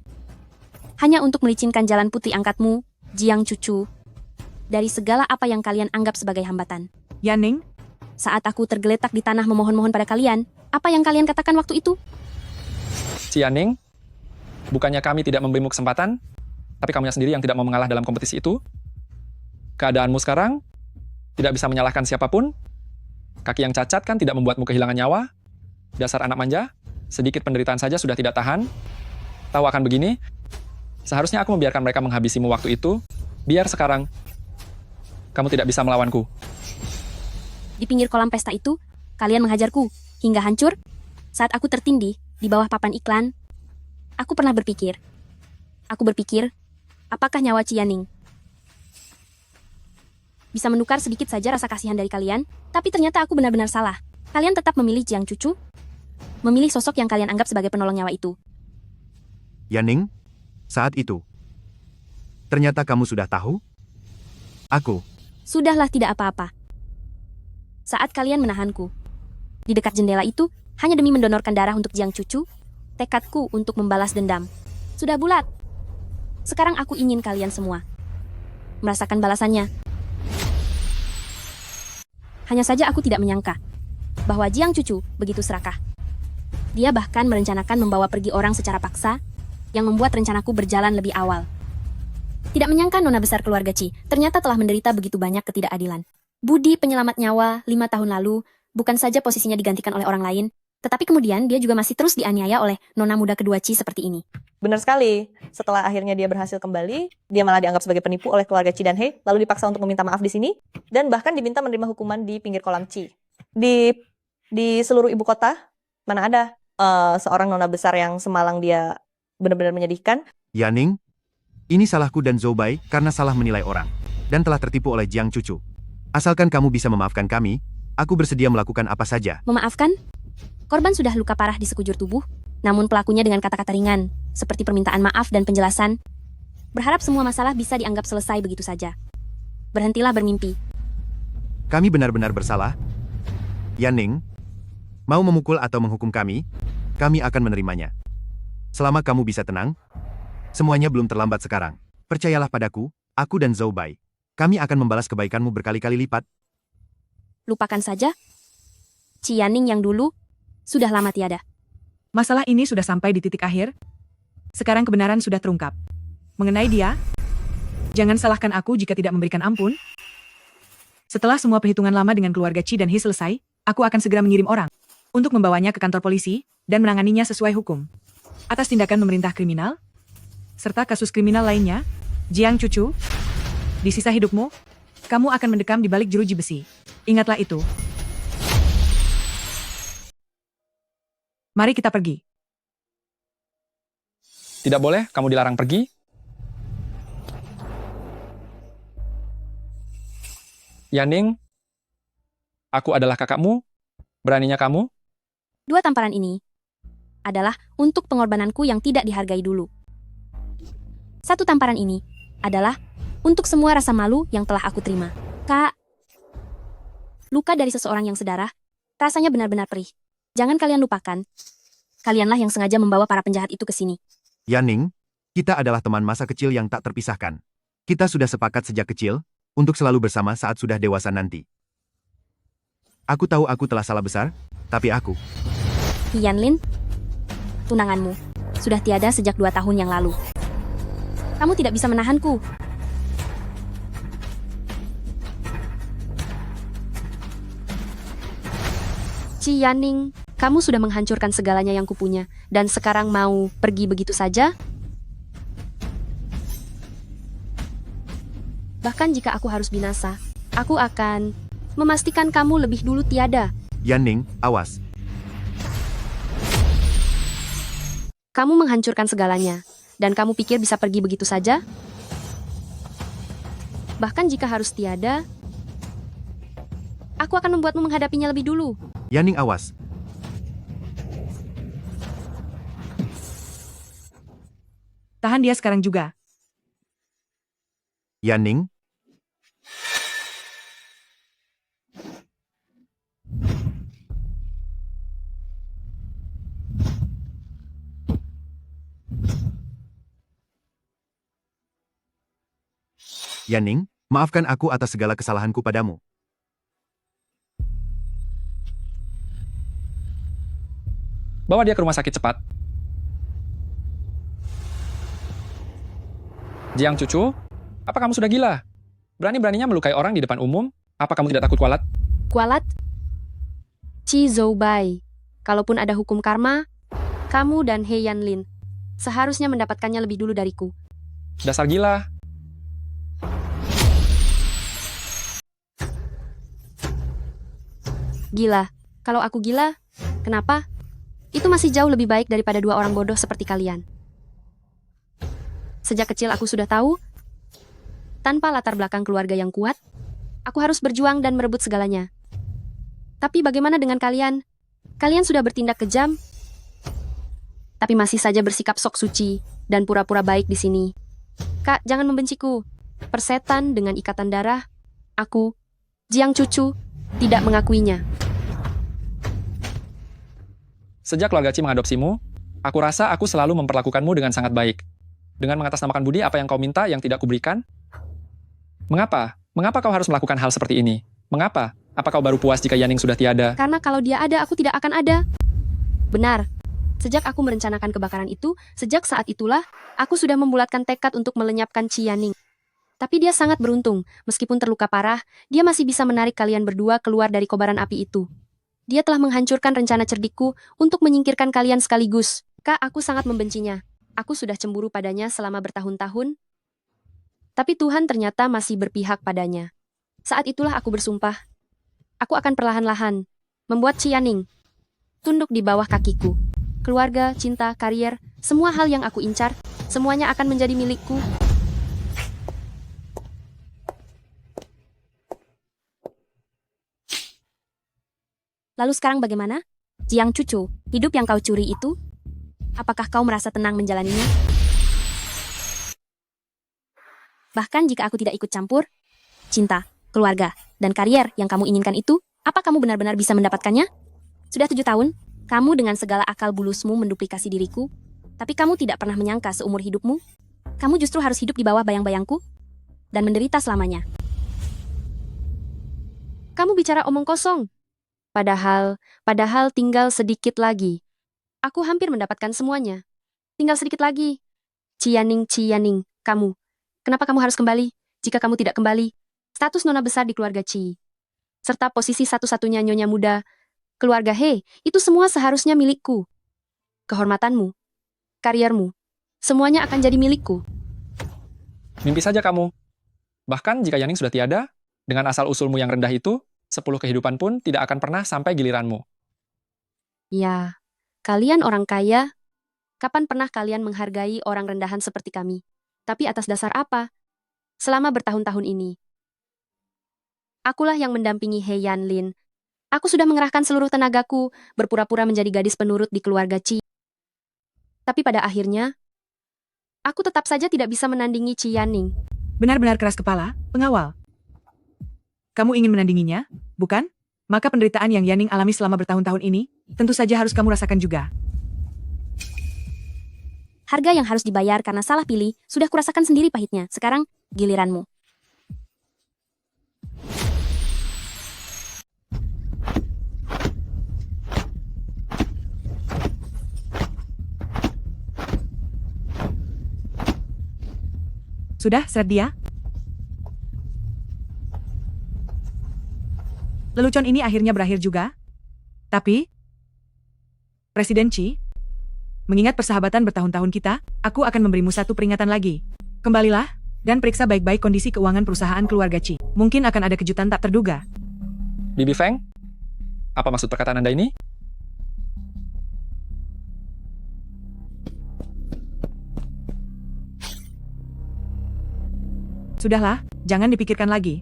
Hanya untuk melicinkan jalan putri angkatmu, Jiang Cucu, dari segala apa yang kalian anggap sebagai hambatan. Yaning, saat aku tergeletak di tanah memohon-mohon pada kalian, apa yang kalian katakan waktu itu? Cianing, bukannya kami tidak memberimu kesempatan, tapi kamunya sendiri yang tidak mau mengalah dalam kompetisi itu. Keadaanmu sekarang tidak bisa menyalahkan siapapun. Kaki yang cacat kan tidak membuatmu kehilangan nyawa. Dasar anak manja, sedikit penderitaan saja sudah tidak tahan. Tahu akan begini, seharusnya aku membiarkan mereka menghabisimu waktu itu, biar sekarang kamu tidak bisa melawanku. Di pinggir kolam pesta itu, kalian menghajarku hingga hancur. Saat aku tertindih di bawah papan iklan, aku pernah berpikir. Apakah nyawa Cianing bisa menukar sedikit saja rasa kasihan dari kalian? Tapi ternyata aku benar-benar salah. Kalian tetap memilih Jiang Cucu, memilih sosok yang kalian anggap sebagai penolong nyawa itu. Yaning, saat itu, ternyata kamu sudah tahu? Aku. Sudahlah, tidak apa-apa. Saat kalian menahanku di dekat jendela itu, hanya demi mendonorkan darah untuk Jiang Cucu, tekadku untuk membalas dendam sudah bulat. Sekarang aku ingin kalian semua merasakan balasannya. Hanya saja aku tidak menyangka bahwa Jiang Cucu begitu serakah. Dia bahkan merencanakan membawa pergi orang secara paksa, yang membuat rencanaku berjalan lebih awal. Tidak menyangka nona besar keluarga Qi ternyata telah menderita begitu banyak ketidakadilan. Budi penyelamat nyawa 5 tahun lalu bukan saja posisinya digantikan oleh orang lain, tetapi kemudian dia juga masih terus dianiaya oleh nona muda kedua Qi seperti ini. Benar sekali. Setelah akhirnya dia berhasil kembali, dia malah dianggap sebagai penipu oleh keluarga Qi dan He, lalu dipaksa untuk meminta maaf di sini, dan bahkan diminta menerima hukuman di pinggir kolam Qi. Di seluruh ibu kota, mana ada seorang nona besar yang semalang dia benar-benar menyedihkan. Yaning, ini salahku dan Zoubai karena salah menilai orang, dan telah tertipu oleh Jiang Cucu. Asalkan kamu bisa memaafkan kami, aku bersedia melakukan apa saja. Memaafkan? Korban sudah luka parah di sekujur tubuh, namun pelakunya dengan kata-kata ringan, seperti permintaan maaf dan penjelasan. Berharap semua masalah bisa dianggap selesai begitu saja. Berhentilah bermimpi. Kami benar-benar bersalah. Yaning, mau memukul atau menghukum kami akan menerimanya. Selama kamu bisa tenang, semuanya belum terlambat sekarang. Percayalah padaku, aku dan Zoubai. Kami akan membalas kebaikanmu berkali-kali lipat. Lupakan saja. Cianing yang dulu sudah lama tiada. Masalah ini sudah sampai di titik akhir. Sekarang kebenaran sudah terungkap. Mengenai dia, jangan salahkan aku jika tidak memberikan ampun. Setelah semua perhitungan lama dengan keluarga Qi dan He selesai, aku akan segera mengirim orang untuk membawanya ke kantor polisi dan menanganinya sesuai hukum. Atas tindakan memerintah kriminal, serta kasus kriminal lainnya, Jiang Cucu, di sisa hidupmu, kamu akan mendekam di balik jeruji besi. Ingatlah itu. Mari kita pergi. Tidak boleh, kamu dilarang pergi. Yaning, aku adalah kakakmu. Beraninya kamu? 2 tamparan ini adalah untuk pengorbananku yang tidak dihargai dulu. 1 tamparan ini adalah untuk semua rasa malu yang telah aku terima. Kak, luka dari seseorang yang sedarah, rasanya benar-benar perih. Jangan kalian lupakan. Kalianlah yang sengaja membawa para penjahat itu ke sini. Yaning, kita adalah teman masa kecil yang tak terpisahkan. Kita sudah sepakat sejak kecil untuk selalu bersama saat sudah dewasa nanti. Aku tahu aku telah salah besar, tapi aku... Yanlin, tunanganmu sudah tiada sejak 2 tahun yang lalu. Kamu tidak bisa menahanku. Cianing, kamu sudah menghancurkan segalanya yang kupunya, dan sekarang mau pergi begitu saja? Bahkan jika aku harus binasa, aku akan memastikan kamu lebih dulu tiada. Yaning, awas. Kamu menghancurkan segalanya, dan kamu pikir bisa pergi begitu saja? Bahkan jika harus tiada, aku akan membuatmu menghadapinya lebih dulu. Yaning, awas. Tahan dia sekarang juga. Yaning, Yanning, maafkan aku atas segala kesalahanku padamu. Bawa dia ke rumah sakit cepat. Jiang Cucu, apa kamu sudah gila? Berani-beraninya melukai orang di depan umum? Apa kamu tidak takut kualat? Kualat? Chi Zhoubai, kalaupun ada hukum karma, kamu dan He Yanlin seharusnya mendapatkannya lebih dulu dariku. Dasar gila. Gila. Kalau aku gila, kenapa? Itu masih jauh lebih baik daripada dua orang bodoh seperti kalian. Sejak kecil aku sudah tahu, tanpa latar belakang keluarga yang kuat, aku harus berjuang dan merebut segalanya. Tapi bagaimana dengan kalian? Kalian sudah bertindak kejam, tapi masih saja bersikap sok suci dan pura-pura baik di sini. Kak, jangan membenciku. Persetan dengan ikatan darah, aku, Jiang Cucu, tidak mengakuinya. Sejak keluarga Qi mengadopsimu, aku rasa aku selalu memperlakukanmu dengan sangat baik. Dengan mengatasnamakan budi apa yang kau minta yang tidak kuberikan? Mengapa? Mengapa kau harus melakukan hal seperti ini? Mengapa? Apa kau baru puas jika Yanning sudah tiada? Karena kalau dia ada, aku tidak akan ada. Benar. Sejak aku merencanakan kebakaran itu, sejak saat itulah, aku sudah membulatkan tekad untuk melenyapkan Qi Yanning. Tapi dia sangat beruntung. Meskipun terluka parah, dia masih bisa menarik kalian berdua keluar dari kobaran api itu. Dia telah menghancurkan rencana cerdikku untuk menyingkirkan kalian sekaligus. Kak, aku sangat membencinya. Aku sudah cemburu padanya selama bertahun-tahun. Tapi Tuhan ternyata masih berpihak padanya. Saat itulah aku bersumpah. Aku akan perlahan-lahan membuat Qi Yanning tunduk di bawah kakiku. Keluarga, cinta, karier, semua hal yang aku incar, semuanya akan menjadi milikku. Lalu sekarang bagaimana? Jiang Cucu, hidup yang kau curi itu, apakah kau merasa tenang menjalaninya? Bahkan jika aku tidak ikut campur, cinta, keluarga, dan karier yang kamu inginkan itu, apa kamu benar-benar bisa mendapatkannya? Sudah 7 tahun, kamu dengan segala akal bulusmu menduplikasi diriku, tapi kamu tidak pernah menyangka seumur hidupmu, kamu justru harus hidup di bawah bayang-bayangku, dan menderita selamanya. Kamu bicara omong kosong. Padahal tinggal sedikit lagi. Aku hampir mendapatkan semuanya. Tinggal sedikit lagi. Qi Yanning, kamu. Kenapa kamu harus kembali? Jika kamu tidak kembali, status nona besar di keluarga Qi, serta posisi satu-satunya nyonya muda, keluarga He, itu semua seharusnya milikku. Kehormatanmu, kariermu, semuanya akan jadi milikku. Mimpi saja kamu. Bahkan jika Yanning sudah tiada, dengan asal-usulmu yang rendah itu, 10 kehidupan pun tidak akan pernah sampai giliranmu. Ya, kalian orang kaya. Kapan pernah kalian menghargai orang rendahan seperti kami? Tapi atas dasar apa? Selama bertahun-tahun ini, akulah yang mendampingi He Yanlin. Aku sudah mengerahkan seluruh tenagaku, berpura-pura menjadi gadis penurut di keluarga Qi. Tapi pada akhirnya, aku tetap saja tidak bisa menandingi Qi Yanning. Benar-benar keras kepala, pengawal. Kamu ingin menandinginya, bukan? Maka penderitaan yang Yanning alami selama bertahun-tahun ini, tentu saja harus kamu rasakan juga. Harga yang harus dibayar karena salah pilih, sudah kurasakan sendiri pahitnya. Sekarang, giliranmu. Sudah, seret dia? Lelucon ini akhirnya berakhir juga. Tapi, Presiden Qi, mengingat persahabatan bertahun-tahun kita, aku akan memberimu satu peringatan lagi. Kembalilah, dan periksa baik-baik kondisi keuangan perusahaan keluarga Qi. Mungkin akan ada kejutan tak terduga. Bibi Feng? Apa maksud perkataan Anda ini? Sudahlah, jangan dipikirkan lagi.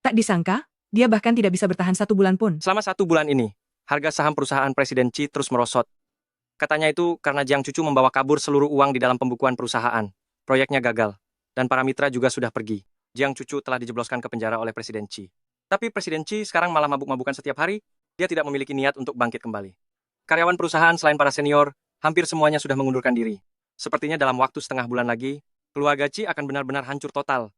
Tak disangka, dia bahkan tidak bisa bertahan 1 bulan pun. Selama 1 bulan ini, harga saham perusahaan Presiden Qi terus merosot. Katanya itu karena Jiang Cucu membawa kabur seluruh uang di dalam pembukuan perusahaan. Proyeknya gagal, dan para mitra juga sudah pergi. Jiang Cucu telah dijebloskan ke penjara oleh Presiden Qi. Tapi Presiden Qi sekarang malah mabuk-mabukan setiap hari. Dia tidak memiliki niat untuk bangkit kembali. Karyawan perusahaan selain para senior, hampir semuanya sudah mengundurkan diri. Sepertinya dalam waktu setengah bulan lagi, keluarga Chi akan benar-benar hancur total.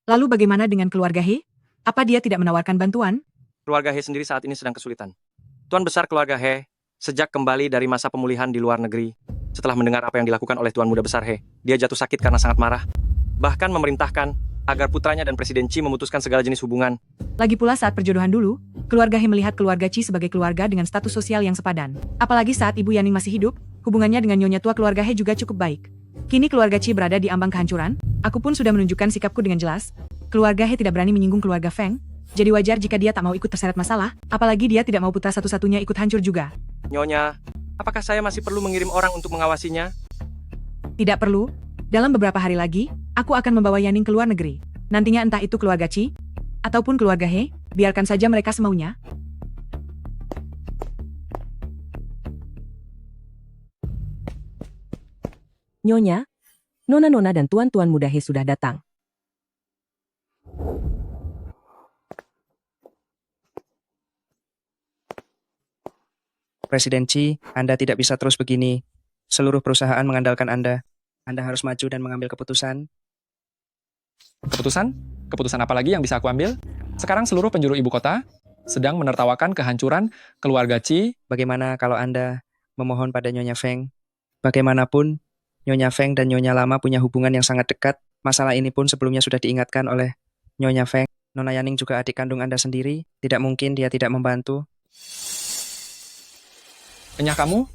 Lalu bagaimana dengan keluarga He? Apa dia tidak menawarkan bantuan? Keluarga He sendiri saat ini sedang kesulitan. Tuan besar keluarga He, sejak kembali dari masa pemulihan di luar negeri, setelah mendengar apa yang dilakukan oleh Tuan Muda Besar He, dia jatuh sakit karena sangat marah. Bahkan memerintahkan agar putranya dan Presiden Chi memutuskan segala jenis hubungan. Lagi pula saat perjodohan dulu, keluarga He melihat keluarga Chi sebagai keluarga dengan status sosial yang sepadan. Apalagi saat Ibu Yaning masih hidup, hubungannya dengan nyonya tua keluarga He juga cukup baik. Kini keluarga Chi berada di ambang kehancuran, aku pun sudah menunjukkan sikapku dengan jelas. Keluarga He tidak berani menyinggung keluarga Feng, jadi wajar jika dia tak mau ikut terseret masalah, apalagi dia tidak mau putra satu-satunya ikut hancur juga. Nyonya, apakah saya masih perlu mengirim orang untuk mengawasinya? Tidak perlu. Dalam beberapa hari lagi, aku akan membawa Yaning ke luar negeri. Nantinya entah itu keluarga Chi, ataupun keluarga He, biarkan saja mereka semaunya. Nyonya, Nona-nona dan tuan-tuan muda He sudah datang. Presiden Chi, Anda tidak bisa terus begini. Seluruh perusahaan mengandalkan Anda. Anda harus maju dan mengambil keputusan. Keputusan? Keputusan apa lagi yang bisa aku ambil? Sekarang seluruh penjuru ibu kota sedang menertawakan kehancuran keluarga Chi. Bagaimana kalau Anda memohon pada Nyonya Feng? Bagaimanapun, Nyonya Feng dan Nyonya Lama punya hubungan yang sangat dekat. Masalah ini pun sebelumnya sudah diingatkan oleh Nyonya Feng. Nona Yaning juga adik kandung Anda sendiri. Tidak mungkin dia tidak membantu. Enyah kamu?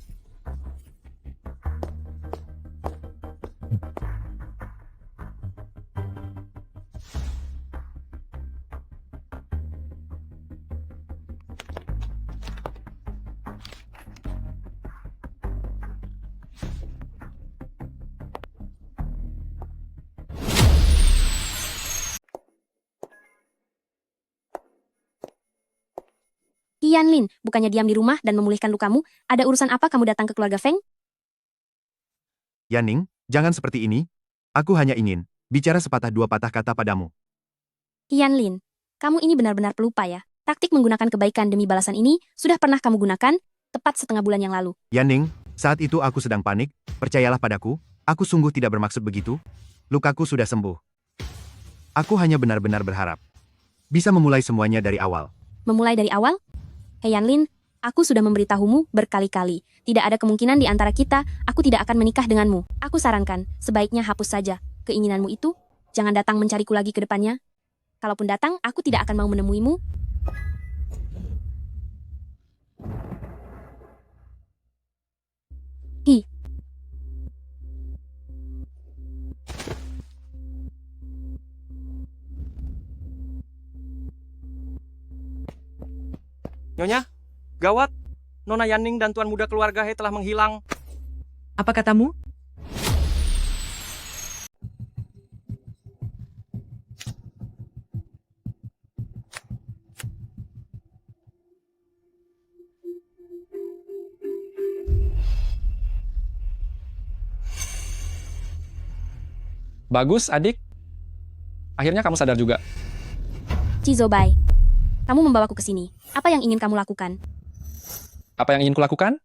Yanlin, bukannya diam di rumah dan memulihkan lukamu, ada urusan apa kamu datang ke keluarga Feng? Yaning, jangan seperti ini. Aku hanya ingin bicara sepatah dua patah kata padamu. Yanlin, kamu ini benar-benar pelupa ya. Taktik menggunakan kebaikan demi balasan ini sudah pernah kamu gunakan tepat setengah bulan yang lalu. Yaning, saat itu aku sedang panik. Percayalah padaku, aku sungguh tidak bermaksud begitu. Lukaku sudah sembuh. Aku hanya benar-benar berharap bisa memulai semuanya dari awal. Memulai dari awal? Hei Yanlin, aku sudah memberitahumu berkali-kali. Tidak ada kemungkinan di antara kita, aku tidak akan menikah denganmu. Aku sarankan, sebaiknya hapus saja keinginanmu itu. Jangan datang mencariku lagi ke depannya. Kalaupun datang, aku tidak akan mau menemuimu. Hi. Nyonya, gawat. Nona Yaning dan Tuan Muda keluarga He telah menghilang. Apa katamu? Bagus, adik. Akhirnya kamu sadar juga. Cizobai, kamu membawaku ke sini. Apa yang ingin kamu lakukan? Apa yang ingin kulakukan?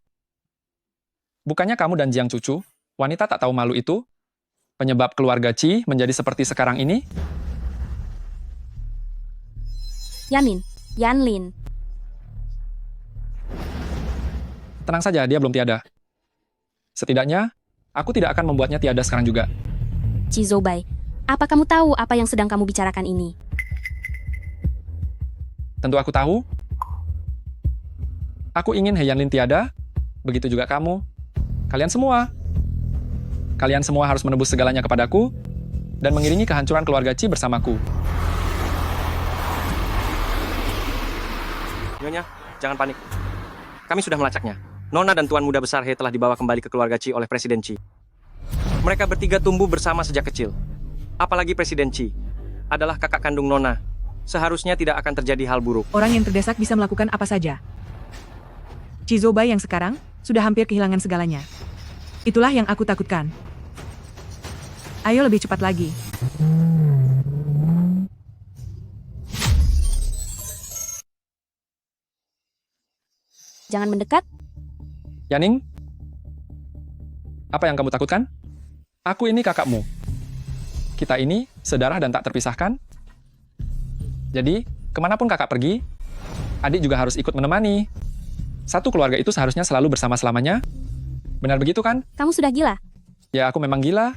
Bukannya kamu dan Jiang Cucu, wanita tak tahu malu itu, penyebab keluarga Chi menjadi seperti sekarang ini? Yanlin. Tenang saja, dia belum tiada. Setidaknya, aku tidak akan membuatnya tiada sekarang juga. Cizobai, apa kamu tahu apa yang sedang kamu bicarakan ini? Tentu aku tahu. Aku ingin He Yanlin tiada, begitu juga kamu. Kalian semua. Kalian semua harus menebus segalanya kepadaku, dan mengiringi kehancuran keluarga Chi bersamaku. Nyonya, jangan panik. Kami sudah melacaknya. Nona dan Tuan Muda Besar He telah dibawa kembali ke keluarga Chi oleh Presiden Chi. Mereka bertiga tumbuh bersama sejak kecil. Apalagi Presiden Chi adalah kakak kandung Nona. Seharusnya tidak akan terjadi hal buruk. Orang yang terdesak bisa melakukan apa saja. Cizobai yang sekarang sudah hampir kehilangan segalanya. Itulah yang aku takutkan. Ayo lebih cepat lagi. Jangan mendekat. Yaning, apa yang kamu takutkan? Aku ini kakakmu. Kita ini sedarah dan tak terpisahkan. Jadi, kemanapun kakak pergi, adik juga harus ikut menemani. Satu keluarga itu seharusnya selalu bersama selamanya. Benar begitu kan? Kamu sudah gila. Ya, aku memang gila.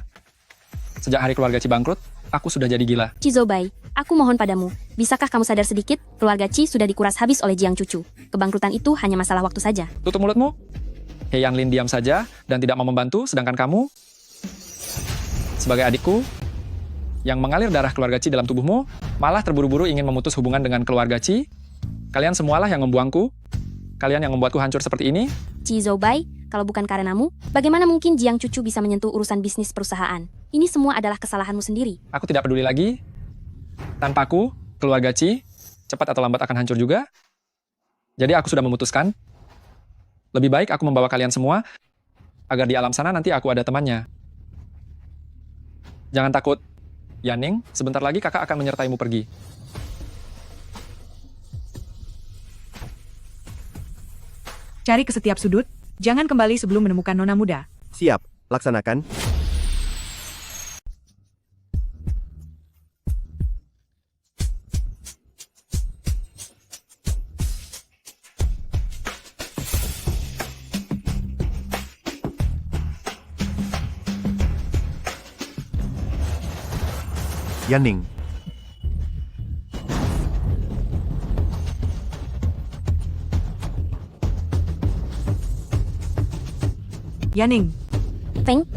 Sejak hari keluarga Ci bangkrut, aku sudah jadi gila. Cizobai, aku mohon padamu. Bisakah kamu sadar sedikit, keluarga Ci sudah dikuras habis oleh Jiang Cucu. Kebangkrutan itu hanya masalah waktu saja. Tutup mulutmu. Hei Yanlin diam saja dan tidak mau membantu, sedangkan kamu, sebagai adikku, yang mengalir darah keluarga Ci dalam tubuhmu, malah terburu-buru ingin memutus hubungan dengan keluarga Ci. Kalian semualah yang membuangku. Kalian yang membuatku hancur seperti ini. Cizobai, kalau bukan karenamu, bagaimana mungkin Jiang Cucu bisa menyentuh urusan bisnis perusahaan? Ini semua adalah kesalahanmu sendiri. Aku tidak peduli lagi. Tanpaku, keluarga Ci, cepat atau lambat akan hancur juga. Jadi aku sudah memutuskan, lebih baik aku membawa kalian semua, agar di alam sana nanti aku ada temannya. Jangan takut, Yaning, sebentar lagi kakak akan menyertaimu pergi. Cari ke setiap sudut, jangan kembali sebelum menemukan nona muda. Siap, laksanakan. Yaning, Yaning, Feng,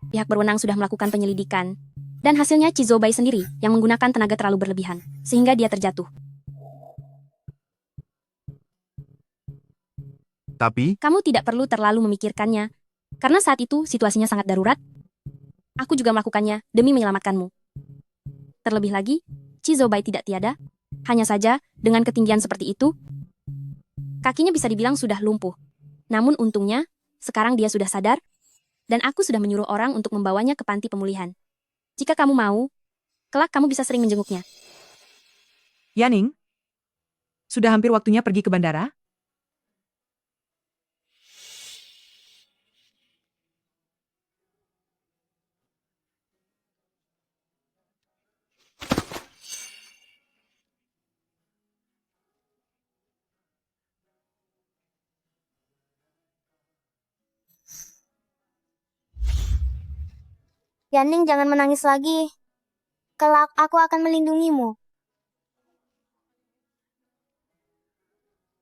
pihak berwenang sudah melakukan penyelidikan, dan hasilnya Cizobai sendiri yang menggunakan tenaga terlalu berlebihan, sehingga dia terjatuh. tapi Kamu tidak perlu terlalu memikirkannya, karena saat itu situasinya sangat darurat. Aku juga melakukannya demi menyelamatkanmu. Terlebih lagi, Cizobai tidak tiada. Hanya saja, dengan ketinggian seperti itu, kakinya bisa dibilang sudah lumpuh. Namun untungnya, sekarang dia sudah sadar, dan aku sudah menyuruh orang untuk membawanya ke panti pemulihan. Jika kamu mau, kelak kamu bisa sering menjenguknya. Yaning, sudah hampir waktunya pergi ke bandara? Yaning, jangan menangis lagi. Kelak aku akan melindungimu.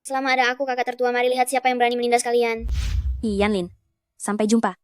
Selama ada aku, kakak tertua, mari lihat siapa yang berani menindas kalian. Yanlin, sampai jumpa.